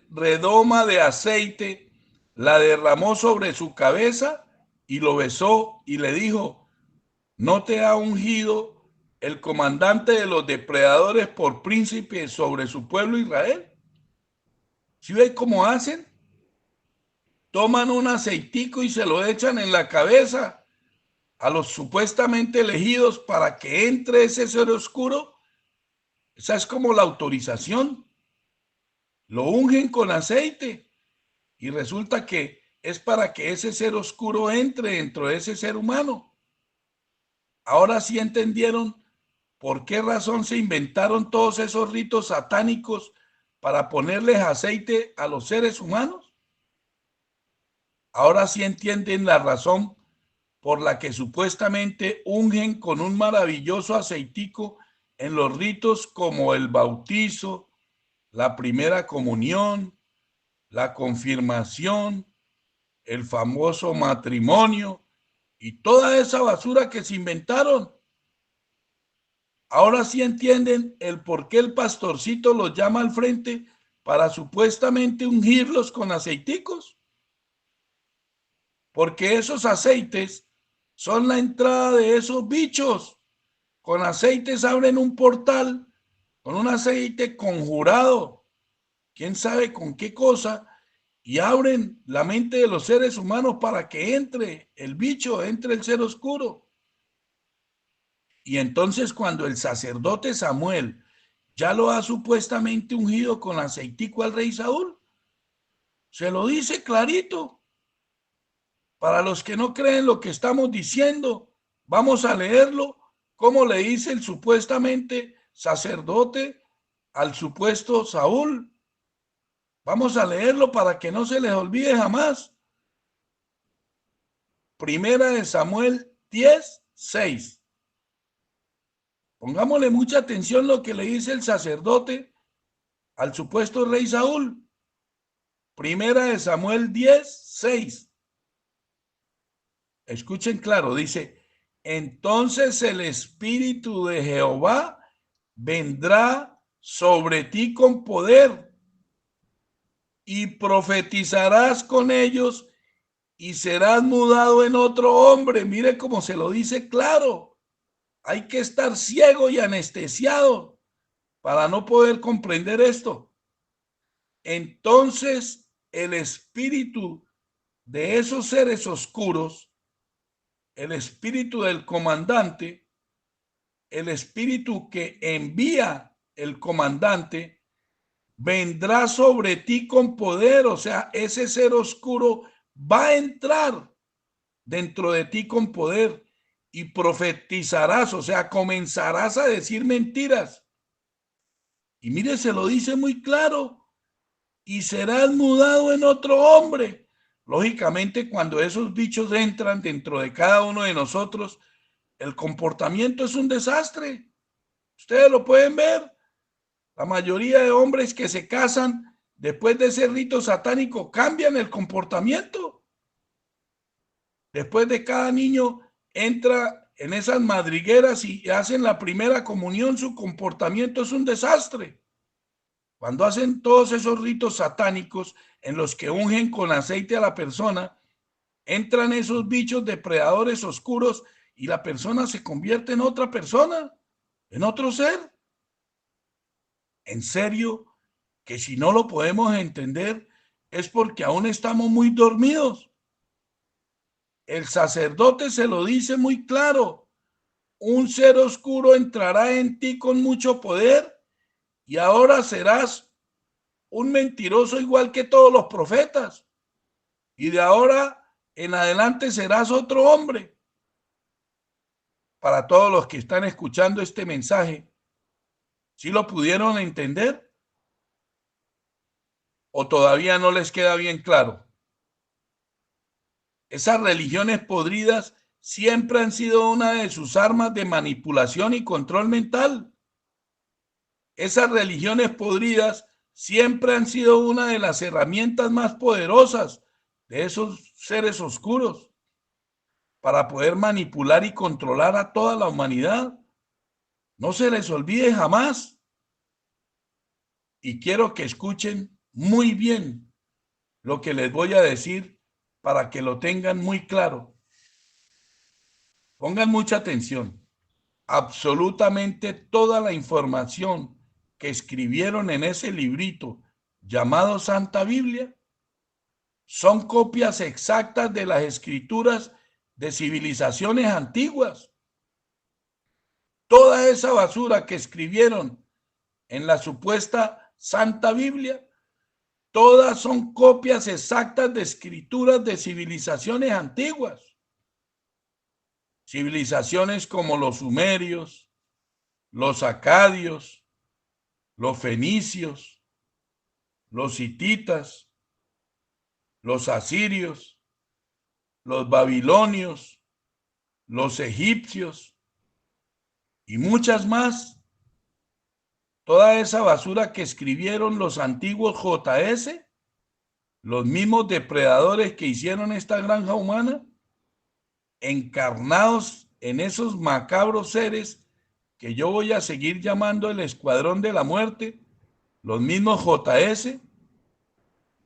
redoma de aceite, la derramó sobre su cabeza y lo besó y le dijo: ¿no te ha ungido el comandante de los depredadores por príncipe sobre su pueblo Israel? ¿Sí ve cómo hacen? Toman un aceitico y se lo echan en la cabeza a los supuestamente elegidos para que entre ese ser oscuro. Esa es como la autorización. Lo ungen con aceite y resulta que es para que ese ser oscuro entre dentro de ese ser humano. Ahora sí entendieron por qué razón se inventaron todos esos ritos satánicos para ponerles aceite a los seres humanos. Ahora sí entienden la razón por la que supuestamente ungen con un maravilloso aceitico en los ritos como el bautizo, la primera comunión, la confirmación, el famoso matrimonio y toda esa basura que se inventaron. Ahora sí entienden el por qué el pastorcito los llama al frente para supuestamente ungirlos con aceiticos. Porque esos aceites son la entrada de esos bichos. Con aceites abren un portal, con un aceite conjurado, quién sabe con qué cosa, y abren la mente de los seres humanos para que entre el bicho, entre el ser oscuro. Y entonces cuando el sacerdote Samuel ya lo ha supuestamente ungido con aceitico al rey Saúl, se lo dice clarito. Para los que no creen lo que estamos diciendo, vamos a leerlo como le dice el supuestamente sacerdote al supuesto Saúl. Vamos a leerlo para que no se les olvide jamás. Primera de Samuel 10:6. Pongámosle mucha atención lo que le dice el sacerdote al supuesto rey Saúl. Primera de Samuel 10:6. Escuchen claro, dice: entonces el Espíritu de Jehová vendrá sobre ti con poder y profetizarás con ellos y serás mudado en otro hombre. Mire cómo se lo dice claro. Hay que estar ciego y anestesiado para no poder comprender esto. Entonces el espíritu de esos seres oscuros, el espíritu del comandante, el espíritu que envía el comandante, vendrá sobre ti con poder. O sea, ese ser oscuro va a entrar dentro de ti con poder y profetizarás, o sea, comenzarás a decir mentiras. Y mire, se lo dice muy claro: y serás mudado en otro hombre. Lógicamente, cuando esos bichos entran dentro de cada uno de nosotros, el comportamiento es un desastre. Ustedes lo pueden ver. La mayoría de hombres que se casan después de ese rito satánico cambian el comportamiento. Después de cada niño entra en esas madrigueras y hacen la primera comunión, su comportamiento es un desastre. Cuando hacen todos esos ritos satánicos en los que ungen con aceite a la persona, entran esos bichos depredadores oscuros y la persona se convierte en otra persona, en otro ser. En serio, que si no lo podemos entender es porque aún estamos muy dormidos. El sacerdote se lo dice muy claro: un ser oscuro entrará en ti con mucho poder y ahora serás un mentiroso igual que todos los profetas. Y de ahora en adelante serás otro hombre. Para todos los que están escuchando este mensaje, ¿sí lo pudieron entender o todavía no les queda bien claro? Esas religiones podridas siempre han sido una de sus armas de manipulación y control mental. Esas religiones podridas siempre han sido una de las herramientas más poderosas de esos seres oscuros para poder manipular y controlar a toda la humanidad. No se les olvide jamás. Y quiero que escuchen muy bien lo que les voy a decir para que lo tengan muy claro. Pongan mucha atención. Absolutamente toda la información que escribieron en ese librito llamado Santa Biblia son copias exactas de las escrituras de civilizaciones antiguas. Toda esa basura que escribieron en la supuesta Santa Biblia, todas son copias exactas de escrituras de civilizaciones antiguas. Civilizaciones como los sumerios, los acadios, los fenicios, los hititas, los asirios, los babilonios, los egipcios y muchas más. Toda esa basura que escribieron los antiguos JS, los mismos depredadores que hicieron esta granja humana, encarnados en esos macabros seres que yo voy a seguir llamando el Escuadrón de la Muerte, los mismos JS,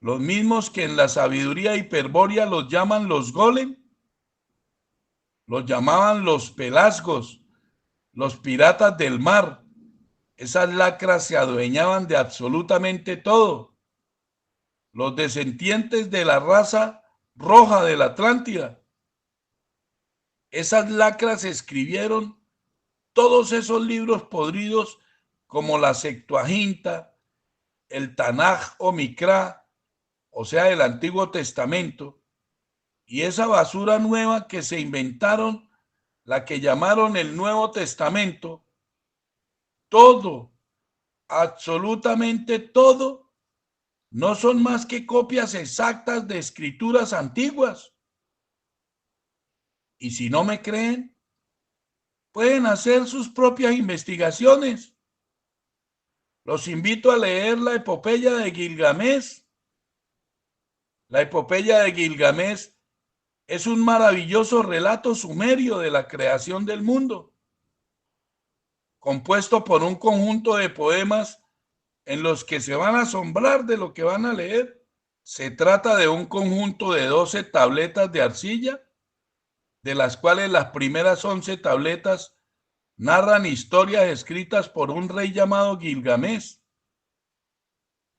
los mismos que en la sabiduría hiperbórea los llaman los golem, los llamaban los pelasgos, los piratas del mar. Esas lacras se adueñaban de absolutamente todo. Los descendientes de la raza roja de la Atlántida. Esas lacras escribieron todos esos libros podridos como la Septuaginta, el Tanaj o Mikra, o sea, el Antiguo Testamento, y esa basura nueva que se inventaron, la que llamaron el Nuevo Testamento. Todo, absolutamente todo, no son más que copias exactas de escrituras antiguas. Y si no me creen, pueden hacer sus propias investigaciones. Los invito a leer la epopeya de Gilgamesh. La epopeya de Gilgamesh es un maravilloso relato sumerio de la creación del mundo, compuesto por un conjunto de poemas en los que se van a asombrar de lo que van a leer. Se trata de un conjunto de 12 tabletas de arcilla, de las cuales las primeras 11 tabletas narran historias escritas por un rey llamado Gilgamesh,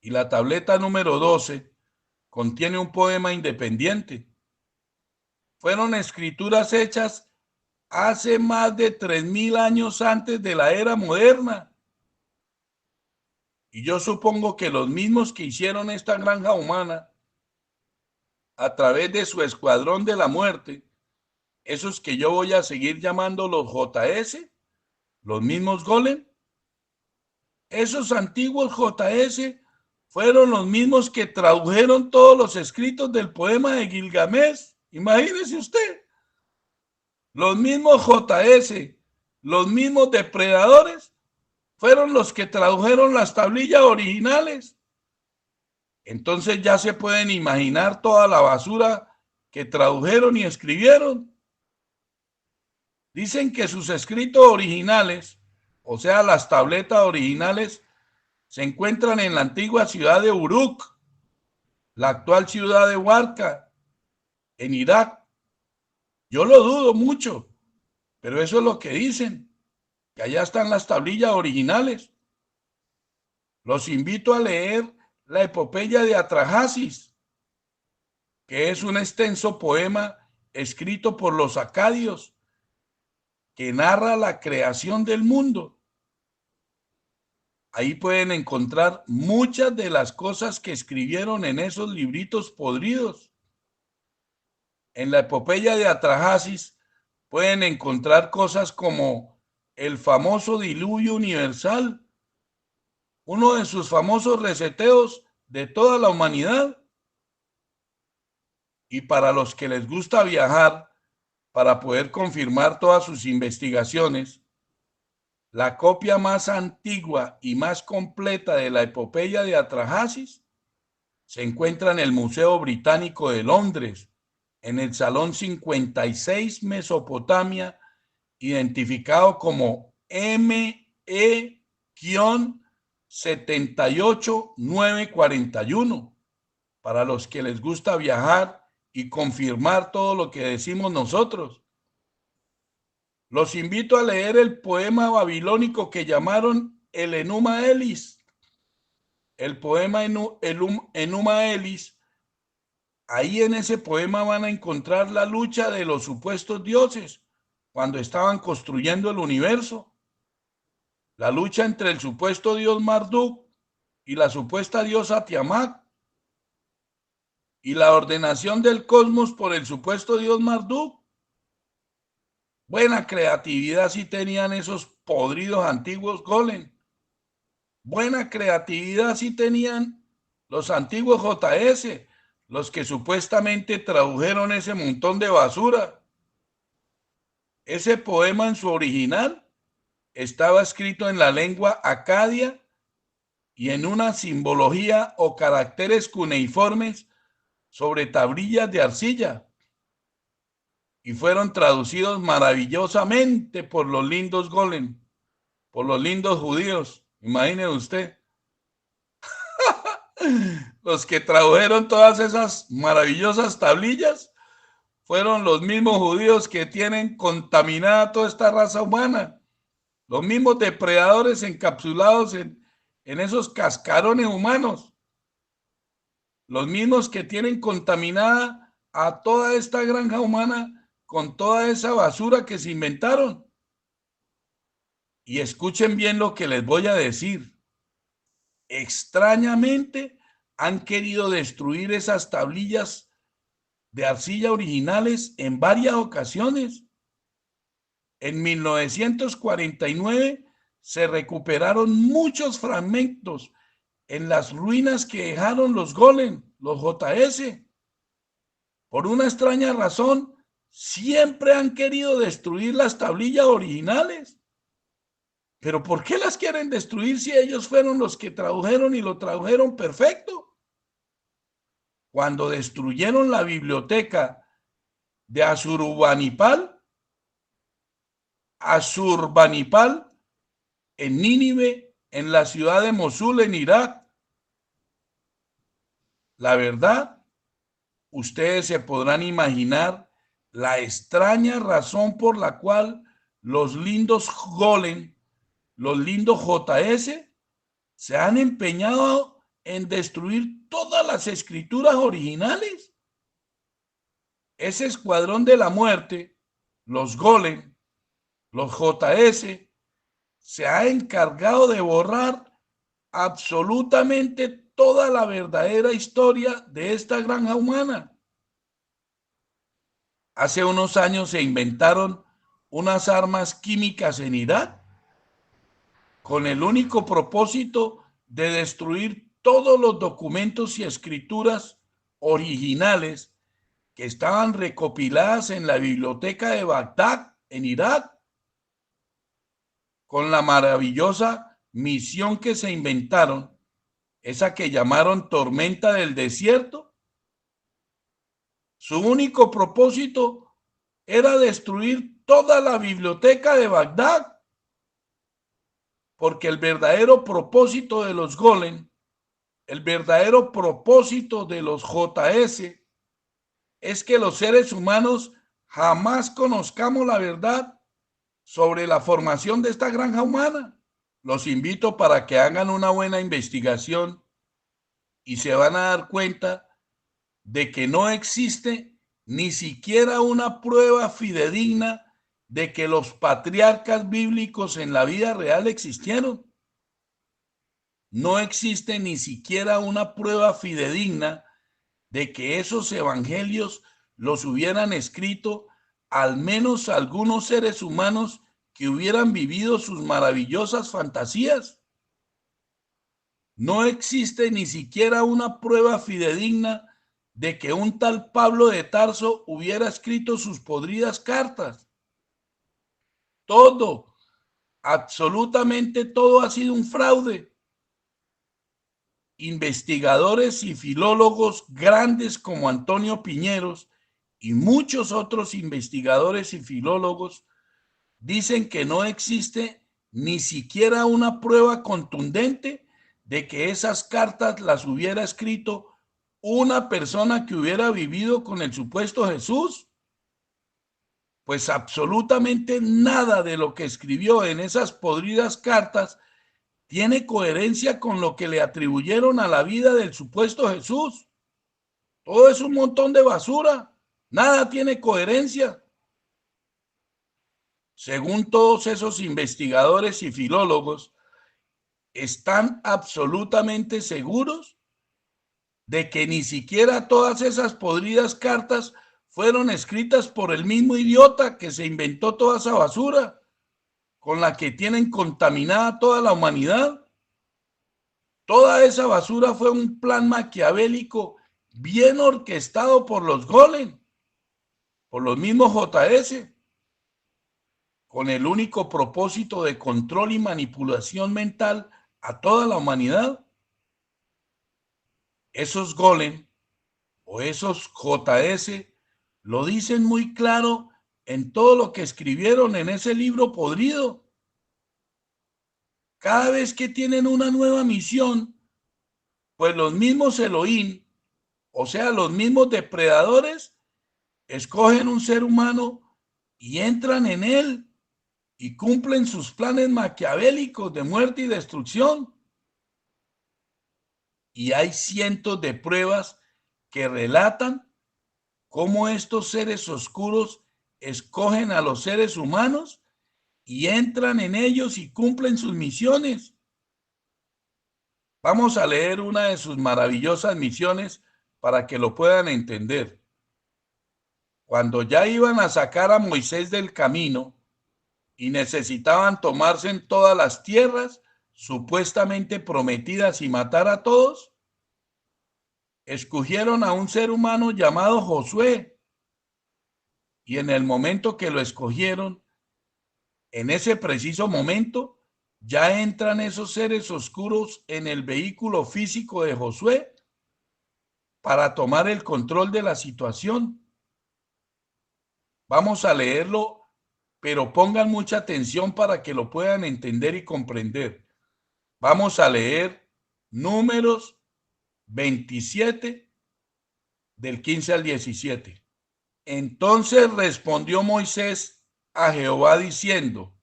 y la tableta número 12 contiene un poema independiente. Fueron escrituras hechas hace más de 3000 años antes de la era moderna. Y yo supongo que los mismos que hicieron esta granja humana a través de su escuadrón de la muerte, esos que yo voy a seguir llamando los JS, los mismos golem, esos antiguos JS fueron los mismos que tradujeron todos los escritos del poema de Gilgamesh. Imagínese usted, los mismos JS, los mismos depredadores, fueron los que tradujeron las tablillas originales. Entonces ya se pueden imaginar toda la basura que tradujeron y escribieron. Dicen que sus escritos originales, o sea, las tabletas originales, se encuentran en la antigua ciudad de Uruk, la actual ciudad de Warka, en Irak. Yo lo dudo mucho, pero eso es lo que dicen, que allá están las tablillas originales. Los invito a leer la epopeya de Atrahasis, que es un extenso poema escrito por los acadios que narra la creación del mundo. Ahí pueden encontrar muchas de las cosas que escribieron en esos libritos podridos. En la epopeya de Atrahasis pueden encontrar cosas como el famoso diluvio universal, uno de sus famosos reseteos de toda la humanidad. Y para los que les gusta viajar, para poder confirmar todas sus investigaciones, la copia más antigua y más completa de la epopeya de Atrahasis se encuentra en el Museo Británico de Londres, en el Salón 56 Mesopotamia, identificado como ME-78941. Para los que les gusta viajar y confirmar todo lo que decimos nosotros. Los invito a leer el poema babilónico que llamaron el Enuma Elis. El poema Enuma Elis, ahí en ese poema van a encontrar la lucha de los supuestos dioses cuando estaban construyendo el universo. La lucha entre el supuesto dios Marduk y la supuesta diosa Tiamat. Y la ordenación del cosmos por el supuesto dios Marduk. Buena creatividad sí tenían esos podridos antiguos golem. Buena creatividad sí tenían los antiguos JS, los que supuestamente tradujeron ese montón de basura. Ese poema en su original estaba escrito en la lengua acadia y en una simbología o caracteres cuneiformes sobre tablillas de arcilla, y fueron traducidos maravillosamente por los lindos golem, por los lindos judíos. Imagine usted, los que tradujeron todas esas maravillosas tablillas fueron los mismos judíos que tienen contaminada toda esta raza humana, los mismos depredadores encapsulados en esos cascarones humanos, los mismos que tienen contaminada a toda esta granja humana con toda esa basura que se inventaron. Y escuchen bien lo que les voy a decir. Extrañamente han querido destruir esas tablillas de arcilla originales en varias ocasiones. En 1949 se recuperaron muchos fragmentos en las ruinas que dejaron los golem, los JS. Por una extraña razón, siempre han querido destruir las tablillas originales. Pero ¿por qué las quieren destruir si ellos fueron los que tradujeron y lo tradujeron perfecto? Cuando destruyeron la biblioteca de Asurbanipal en Nínive, en la ciudad de Mosul, en Irak, la verdad, ustedes se podrán imaginar la extraña razón por la cual los lindos golem, los lindos JS, se han empeñado en destruir todas las escrituras originales. Ese escuadrón de la muerte, los golem, los JS, se ha encargado de borrar absolutamente toda la verdadera historia de esta granja humana. Hace unos años se inventaron unas armas químicas en Irak con el único propósito de destruir todos los documentos y escrituras originales que estaban recopiladas en la biblioteca de Bagdad, en Irak, con la maravillosa misión que se inventaron, esa que llamaron tormenta del desierto. Su único propósito era destruir toda la biblioteca de Bagdad, porque el verdadero propósito de los golem, el verdadero propósito de los JS, es que los seres humanos jamás conozcamos la verdad sobre la formación de esta granja humana. Los invito para que hagan una buena investigación y se van a dar cuenta de que no existe ni siquiera una prueba fidedigna de que los patriarcas bíblicos en la vida real existieron. No existe ni siquiera una prueba fidedigna de que esos evangelios los hubieran escrito al menos algunos seres humanos que hubieran vivido sus maravillosas fantasías. No existe ni siquiera una prueba fidedigna de que un tal Pablo de Tarso hubiera escrito sus podridas cartas. Todo, absolutamente todo ha sido un fraude. Investigadores y filólogos grandes como Antonio Piñeros y muchos otros investigadores y filólogos dicen que no existe ni siquiera una prueba contundente de que esas cartas las hubiera escrito una persona que hubiera vivido con el supuesto Jesús. Pues absolutamente nada de lo que escribió en esas podridas cartas tiene coherencia con lo que le atribuyeron a la vida del supuesto Jesús. Todo es un montón de basura. Nada tiene coherencia. Según todos esos investigadores y filólogos, están absolutamente seguros de que ni siquiera todas esas podridas cartas fueron escritas por el mismo idiota que se inventó toda esa basura con la que tienen contaminada toda la humanidad. Toda esa basura fue un plan maquiavélico bien orquestado por los golem, por los mismos JS. con el único propósito de control y manipulación mental a toda la humanidad. Esos golem o esos JS lo dicen muy claro en todo lo que escribieron en ese libro podrido. Cada vez que tienen una nueva misión, pues los mismos Elohim, o sea, los mismos depredadores, escogen un ser humano y entran en él y cumplen sus planes maquiavélicos de muerte y destrucción. Y hay cientos de pruebas que relatan cómo estos seres oscuros escogen a los seres humanos y entran en ellos y cumplen sus misiones. Vamos a leer una de sus maravillosas misiones para que lo puedan entender. Cuando ya iban a sacar a Moisés del camino y necesitaban tomarse en todas las tierras supuestamente prometidas y matar a todos, escogieron a un ser humano llamado Josué. Y en el momento que lo escogieron, en ese preciso momento, ya entran esos seres oscuros en el vehículo físico de Josué para tomar el control de la situación. Vamos a leerlo, pero pongan mucha atención para que lo puedan entender y comprender. Vamos a leer Números 27, del 15 al 17. Entonces respondió Moisés a Jehová diciendo,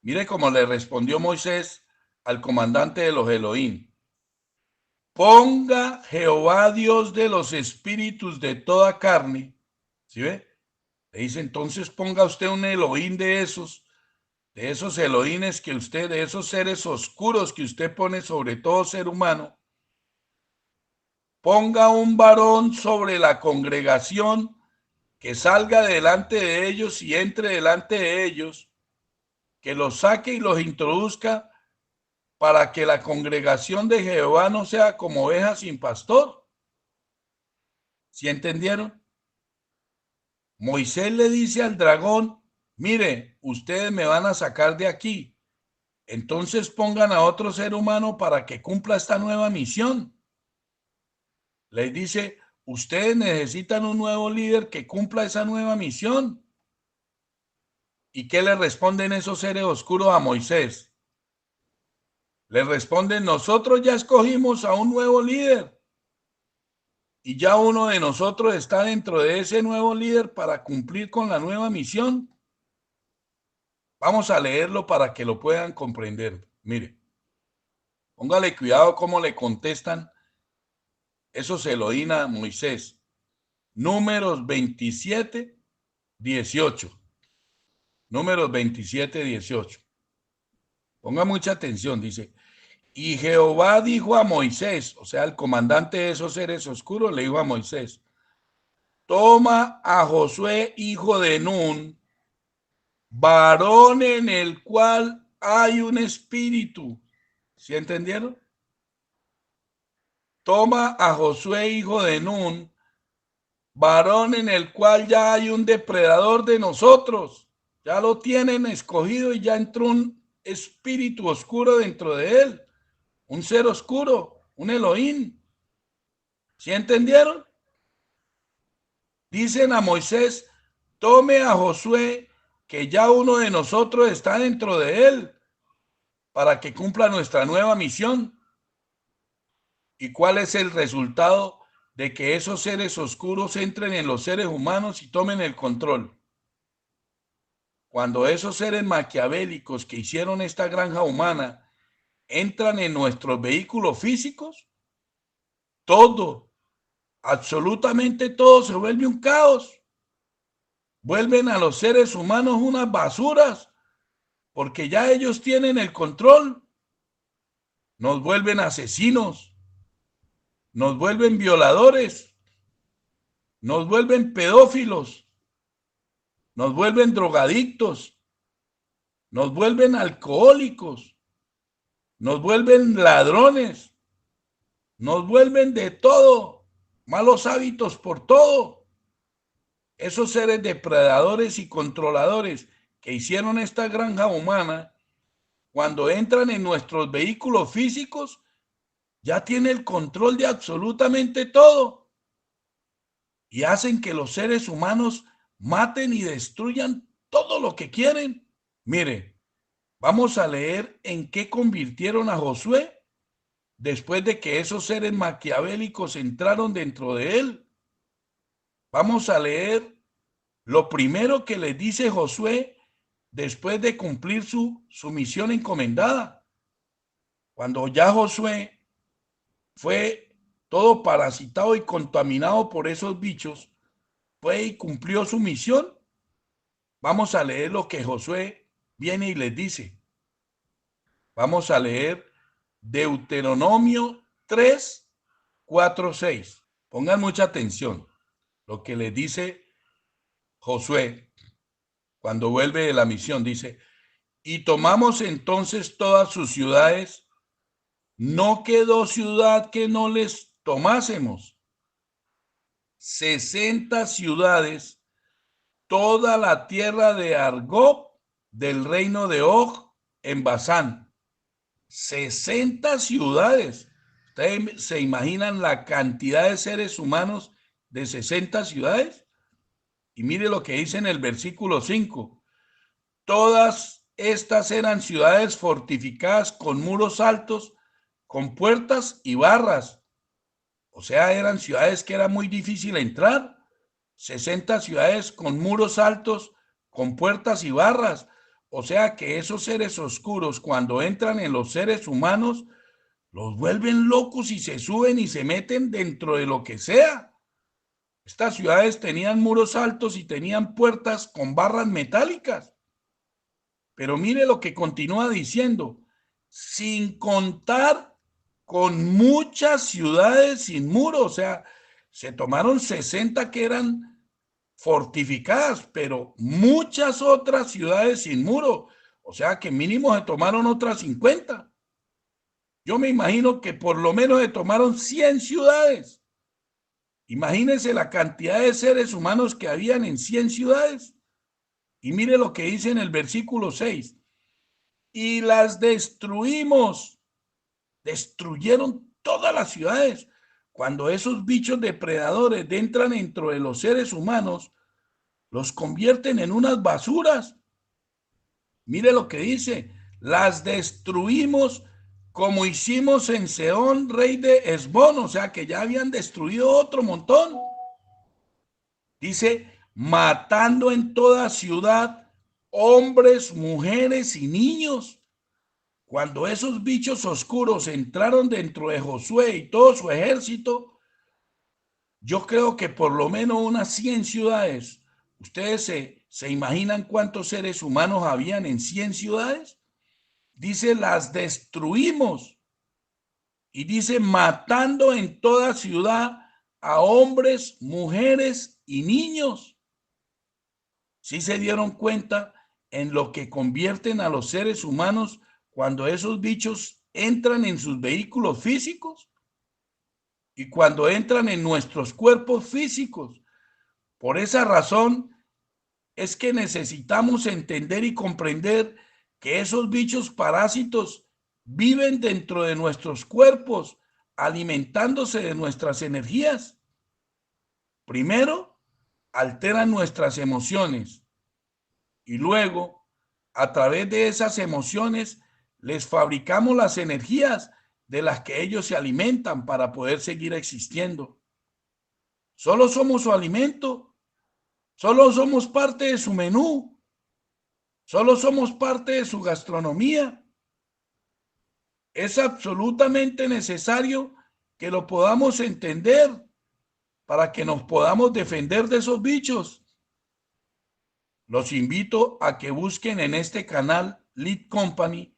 mire cómo le respondió Moisés al comandante de los Elohim. Ponga Jehová Dios de los espíritus de toda carne. ¿Sí ve? Le dice, entonces ponga usted un Elohim de esos Elohines que usted, de esos seres oscuros que usted pone sobre todo ser humano. Ponga un varón sobre la congregación que salga delante de ellos y entre delante de ellos, que los saque y los introduzca para que la congregación de Jehová no sea como oveja sin pastor. ¿Sí entendieron? Moisés le dice al dragón, mire, ustedes me van a sacar de aquí, entonces pongan a otro ser humano para que cumpla esta nueva misión. Les dice, ustedes necesitan un nuevo líder que cumpla esa nueva misión. ¿Y qué le responden esos seres oscuros a Moisés? Le responden, nosotros ya escogimos a un nuevo líder y ya uno de nosotros está dentro de ese nuevo líder para cumplir con la nueva misión. Vamos a leerlo para que lo puedan comprender. Mire, póngale cuidado cómo le contestan esos Elohim a Moisés. Números 27, 18. Números 27, 18. Ponga mucha atención, dice. Y Jehová dijo a Moisés, o sea, el comandante de esos seres oscuros le dijo a Moisés, toma a Josué, hijo de Nun, varón en el cual hay un espíritu. ¿Sí entendieron? Toma a Josué, hijo de Nun, varón en el cual ya hay un depredador de nosotros. Ya lo tienen escogido y ya entró un espíritu oscuro dentro de él. Un ser oscuro, un Elohim. ¿Sí entendieron? Dicen a Moisés, tome a Josué, que ya uno de nosotros está dentro de él, para que cumpla nuestra nueva misión. ¿Y cuál es el resultado de que esos seres oscuros entren en los seres humanos y tomen el control? Cuando esos seres maquiavélicos que hicieron esta granja humana entran en nuestros vehículos físicos, todo, absolutamente todo se vuelve un caos. Vuelven a los seres humanos unas basuras, porque ya ellos tienen el control. Nos vuelven asesinos, nos vuelven violadores, nos vuelven pedófilos, nos vuelven drogadictos, nos vuelven alcohólicos, nos vuelven ladrones, nos vuelven de todo, malos hábitos por todo. Esos seres depredadores y controladores que hicieron esta granja humana, cuando entran en nuestros vehículos físicos, ya tiene el control de absolutamente todo y hacen que los seres humanos maten y destruyan todo lo que quieren. Mire, vamos a leer en qué convirtieron a Josué después de que esos seres maquiavélicos entraron dentro de él. Vamos a leer lo primero que les dice Josué después de cumplir su misión encomendada. Cuando ya Josué fue todo parasitado y contaminado por esos bichos, fue y cumplió su misión. Vamos a leer lo que Josué viene y les dice. Vamos a leer Deuteronomio 3, 4, 6. Pongan mucha atención. Lo que les dice Josué cuando vuelve de la misión, dice: y tomamos entonces todas sus ciudades, no quedó ciudad que no les tomásemos. 60 ciudades, toda la tierra de Argob, del reino de Og, en Basán. 60 ciudades. ¿Ustedes se imaginan la cantidad de seres humanos de 60 ciudades? Y mire lo que dice en el versículo 5. Todas estas eran ciudades fortificadas con muros altos, con puertas y barras. O sea, eran ciudades que era muy difícil entrar. 60 ciudades con muros altos, con puertas y barras. O sea que esos seres oscuros, cuando entran en los seres humanos, los vuelven locos y se suben y se meten dentro de lo que sea. Estas ciudades tenían muros altos y tenían puertas con barras metálicas. Pero mire lo que continúa diciendo: sin contar con muchas ciudades sin muros. O sea, se tomaron 60 que eran fortificadas, pero muchas otras ciudades sin muro. O sea que mínimo se tomaron otras 50. Yo me imagino que por lo menos se tomaron 100 ciudades. Imagínense la cantidad de seres humanos que habían en 100 ciudades. Y mire lo que dice en el versículo 6. Y las destruimos. Destruyeron todas las ciudades. Cuando esos bichos depredadores entran dentro de los seres humanos, los convierten en unas basuras. Mire lo que dice: las destruimos como hicimos en Sehón, rey de Hesbón. O sea que ya habían destruido otro montón. Dice: matando en toda ciudad hombres, mujeres y niños. Cuando esos bichos oscuros entraron dentro de Josué y todo su ejército, yo creo que por lo menos unas 100 ciudades. ¿Ustedes se imaginan cuántos seres humanos habían en 100 ciudades? Dice: las destruimos. Y dice: matando en toda ciudad a hombres, mujeres y niños. ¿Sí se dieron cuenta en lo que convierten a los seres humanos cuando esos bichos entran en sus vehículos físicos y cuando entran en nuestros cuerpos físicos? Por esa razón es que necesitamos entender y comprender que esos bichos parásitos viven dentro de nuestros cuerpos, alimentándose de nuestras energías. Primero, alteran nuestras emociones y luego, a través de esas emociones, les fabricamos las energías de las que ellos se alimentan para poder seguir existiendo. Solo somos su alimento, solo somos parte de su menú, solo somos parte de su gastronomía. Es absolutamente necesario que lo podamos entender para que nos podamos defender de esos bichos. Los invito a que busquen en este canal Lead Company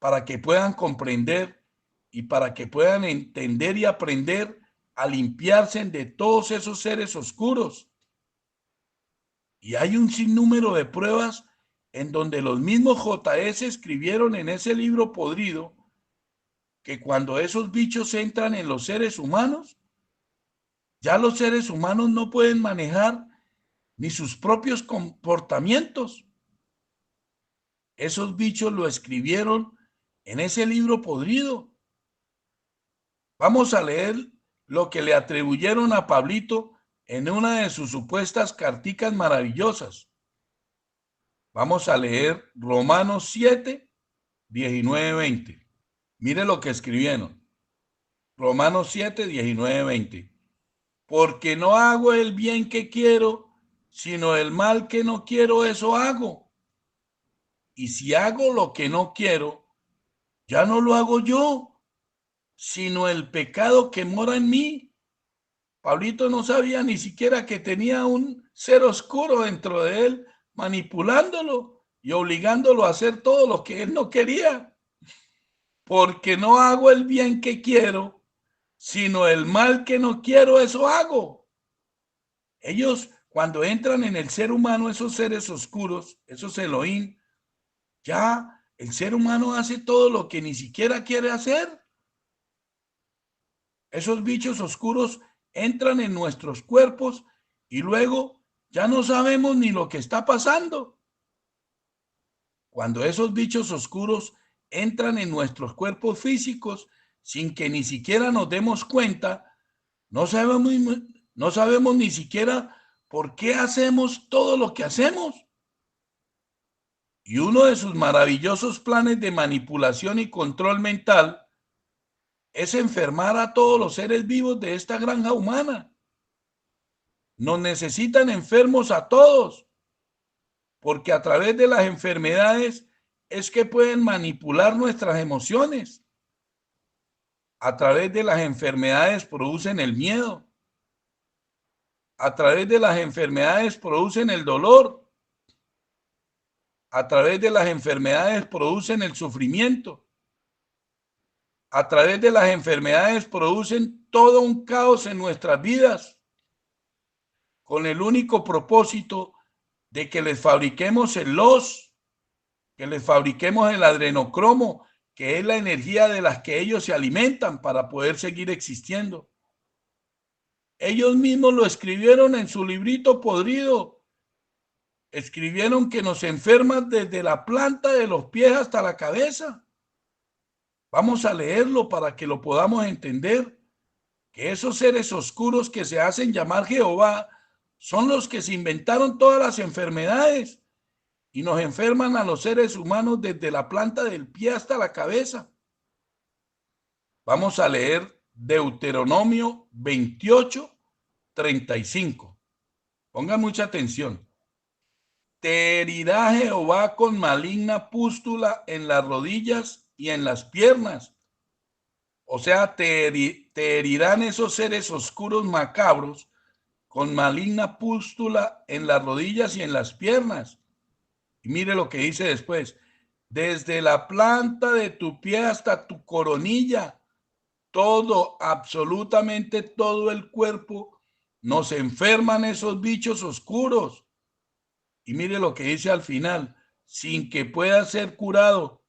para que puedan comprender y para que puedan entender y aprender a limpiarse de todos esos seres oscuros. Y hay un sinnúmero de pruebas en donde los mismos JS escribieron en ese libro podrido que cuando esos bichos entran en los seres humanos, ya los seres humanos no pueden manejar ni sus propios comportamientos. esos bichos lo escribieron en ese libro podrido. Vamos a leer lo que le atribuyeron a Pablito en una de sus supuestas carticas maravillosas. Vamos a leer Romanos 7, 19, 20. Mire lo que escribieron. Romanos 7, 19, 20. Porque no hago el bien que quiero, sino el mal que no quiero, eso hago. Y si hago lo que no quiero, ya no lo hago yo, sino el pecado que mora en mí. Pablito no sabía ni siquiera que tenía un ser oscuro dentro de él, manipulándolo y obligándolo a hacer todo lo que él no quería. Porque no hago el bien que quiero, sino el mal que no quiero, eso hago. Ellos, cuando entran en el ser humano, esos seres oscuros, esos Elohim, ya el ser humano hace todo lo que ni siquiera quiere hacer. Esos bichos oscuros entran en nuestros cuerpos y luego ya no sabemos ni lo que está pasando. Cuando esos bichos oscuros entran en nuestros cuerpos físicos sin que ni siquiera nos demos cuenta, no sabemos ni siquiera por qué hacemos todo lo que hacemos. Y uno de sus maravillosos planes de manipulación y control mental es enfermar a todos los seres vivos de esta granja humana. Nos necesitan enfermos a todos, porque a través de las enfermedades es que pueden manipular nuestras emociones. A través de las enfermedades producen el miedo. A través de las enfermedades producen el dolor. A través de las enfermedades producen el sufrimiento. A través de las enfermedades producen todo un caos en nuestras vidas, con el único propósito de que les fabriquemos el los, que les fabriquemos el adrenocromo, que es la energía de las que ellos se alimentan para poder seguir existiendo. Ellos mismos lo escribieron en su librito podrido. Escribieron que nos enferman desde la planta de los pies hasta la cabeza. Vamos a leerlo para que lo podamos entender. Que esos seres oscuros que se hacen llamar Jehová son los que se inventaron todas las enfermedades y nos enferman a los seres humanos desde la planta del pie hasta la cabeza. Vamos a leer Deuteronomio 28, 35. Pongan mucha atención. Te herirá Jehová con maligna pústula en las rodillas y en las piernas. O sea, te herirán esos seres oscuros macabros con maligna pústula en las rodillas y en las piernas. Y mire lo que dice después. Desde la planta de tu pie hasta tu coronilla, todo, absolutamente todo el cuerpo, nos enferman esos bichos oscuros. Y mire lo que dice al final, sin que pueda ser curado.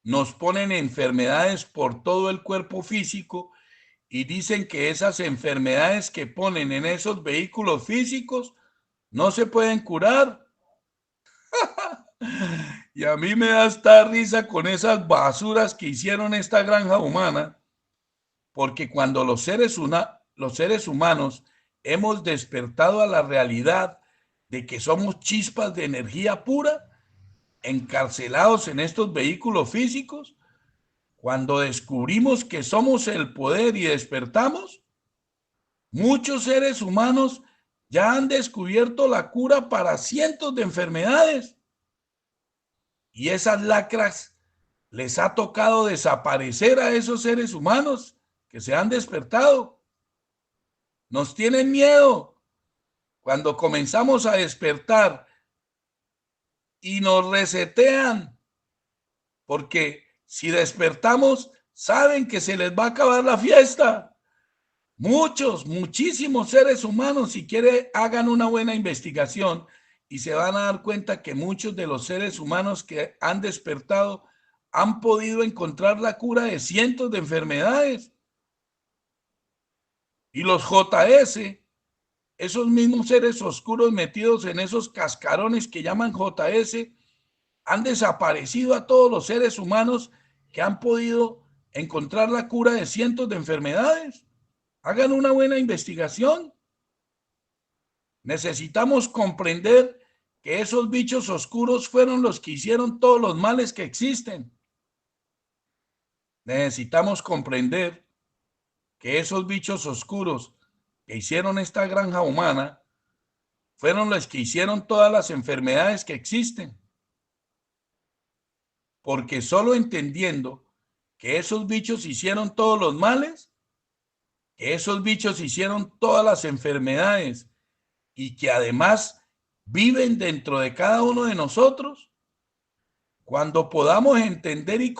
Nos ponen enfermedades por todo el cuerpo físico y dicen que esas enfermedades que ponen en esos vehículos físicos no se pueden curar. Y a mí me da esta risa con esas basuras que hicieron esta granja humana, porque cuando los seres humanos hemos despertado a la realidad de que somos chispas de energía pura, encarcelados en estos vehículos físicos, cuando descubrimos que somos el poder y despertamos, muchos seres humanos ya han descubierto la cura para cientos de enfermedades. Y esas lacras les ha tocado desaparecer a esos seres humanos que se han despertado. Nos tienen miedo. Cuando comenzamos a despertar y nos resetean, porque si despertamos, saben que se les va a acabar la fiesta. Muchísimos seres humanos, si quiere, hagan una buena investigación y se van a dar cuenta que muchos de los seres humanos que han despertado han podido encontrar la cura de cientos de enfermedades. Y los JS, esos mismos seres oscuros metidos en esos cascarones que llaman JS, Han desaparecido a todos los seres humanos que han podido encontrar la cura de cientos de enfermedades. Hagan una buena investigación. Necesitamos comprender que esos bichos oscuros fueron los que hicieron todos los males que existen. Necesitamos comprender que esos bichos oscuros que hicieron esta granja humana fueron los que hicieron todas las enfermedades que existen. Porque solo entendiendo que esos bichos hicieron todos los males, que esos bichos hicieron todas las enfermedades y que además viven dentro de cada uno de nosotros, cuando podamos entender y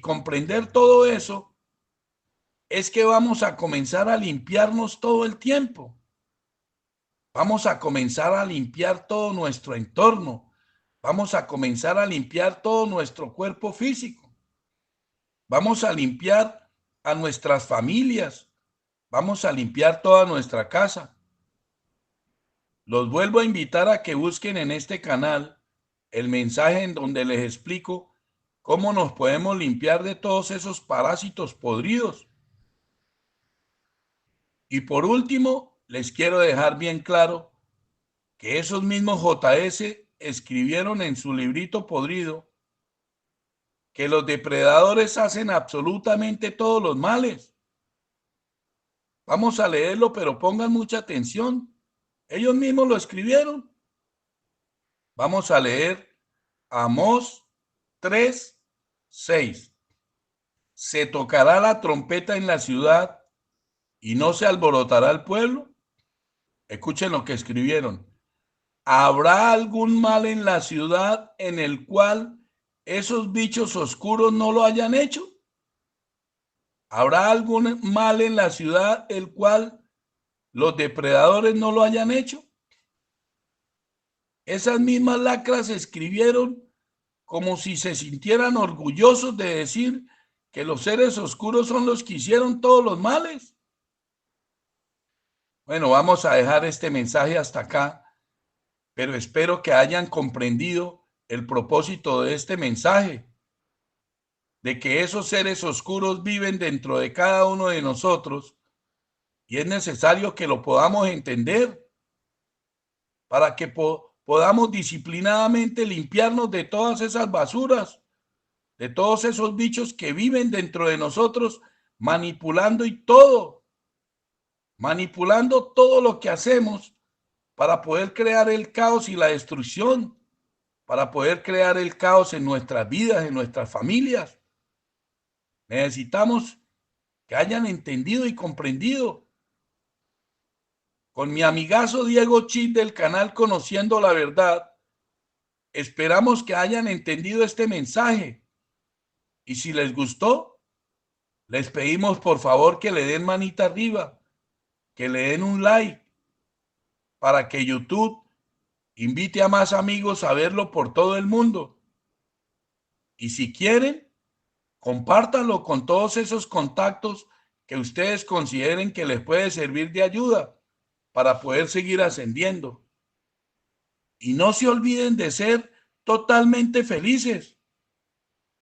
comprender todo eso, es que vamos a comenzar a limpiarnos todo el tiempo. Vamos a comenzar a limpiar todo nuestro entorno. Vamos a comenzar a limpiar todo nuestro cuerpo físico. Vamos a limpiar a nuestras familias. Vamos a limpiar toda nuestra casa. Los vuelvo a invitar a que busquen en este canal el mensaje en donde les explico cómo nos podemos limpiar de todos esos parásitos podridos. Y por último, les quiero dejar bien claro que esos mismos JS escribieron en su librito podrido que los depredadores hacen absolutamente todos los males. Vamos a leerlo, pero pongan mucha atención. Ellos mismos lo escribieron. Vamos a leer Amós 3:6. ¿Se tocará la trompeta en la ciudad y no se alborotará el pueblo? Escuchen lo que escribieron. ¿Habrá algún mal en la ciudad en el cual esos bichos oscuros no lo hayan hecho? ¿Habrá algún mal en la ciudad el cual los depredadores no lo hayan hecho? Esas mismas lacras escribieron como si se sintieran orgullosos de decir que los seres oscuros son los que hicieron todos los males. Bueno, vamos a dejar este mensaje hasta acá, pero espero que hayan comprendido el propósito de este mensaje, de que esos seres oscuros viven dentro de cada uno de nosotros y es necesario que lo podamos entender para que podamos disciplinadamente limpiarnos de todas esas basuras, de todos esos bichos que viven dentro de nosotros, manipulando todo lo que hacemos para poder crear el caos y la destrucción, para poder crear el caos en nuestras vidas, en nuestras familias. Necesitamos que hayan entendido y comprendido. Con mi amigazo Diego Chit del canal Conociendo la Verdad, esperamos que hayan entendido este mensaje. Y si les gustó, les pedimos por favor que le den manita arriba, que le den un like, para que YouTube invite a más amigos a verlo por todo el mundo. Y si quieren, compártanlo con todos esos contactos que ustedes consideren que les puede servir de ayuda para poder seguir ascendiendo. Y no se olviden de ser totalmente felices.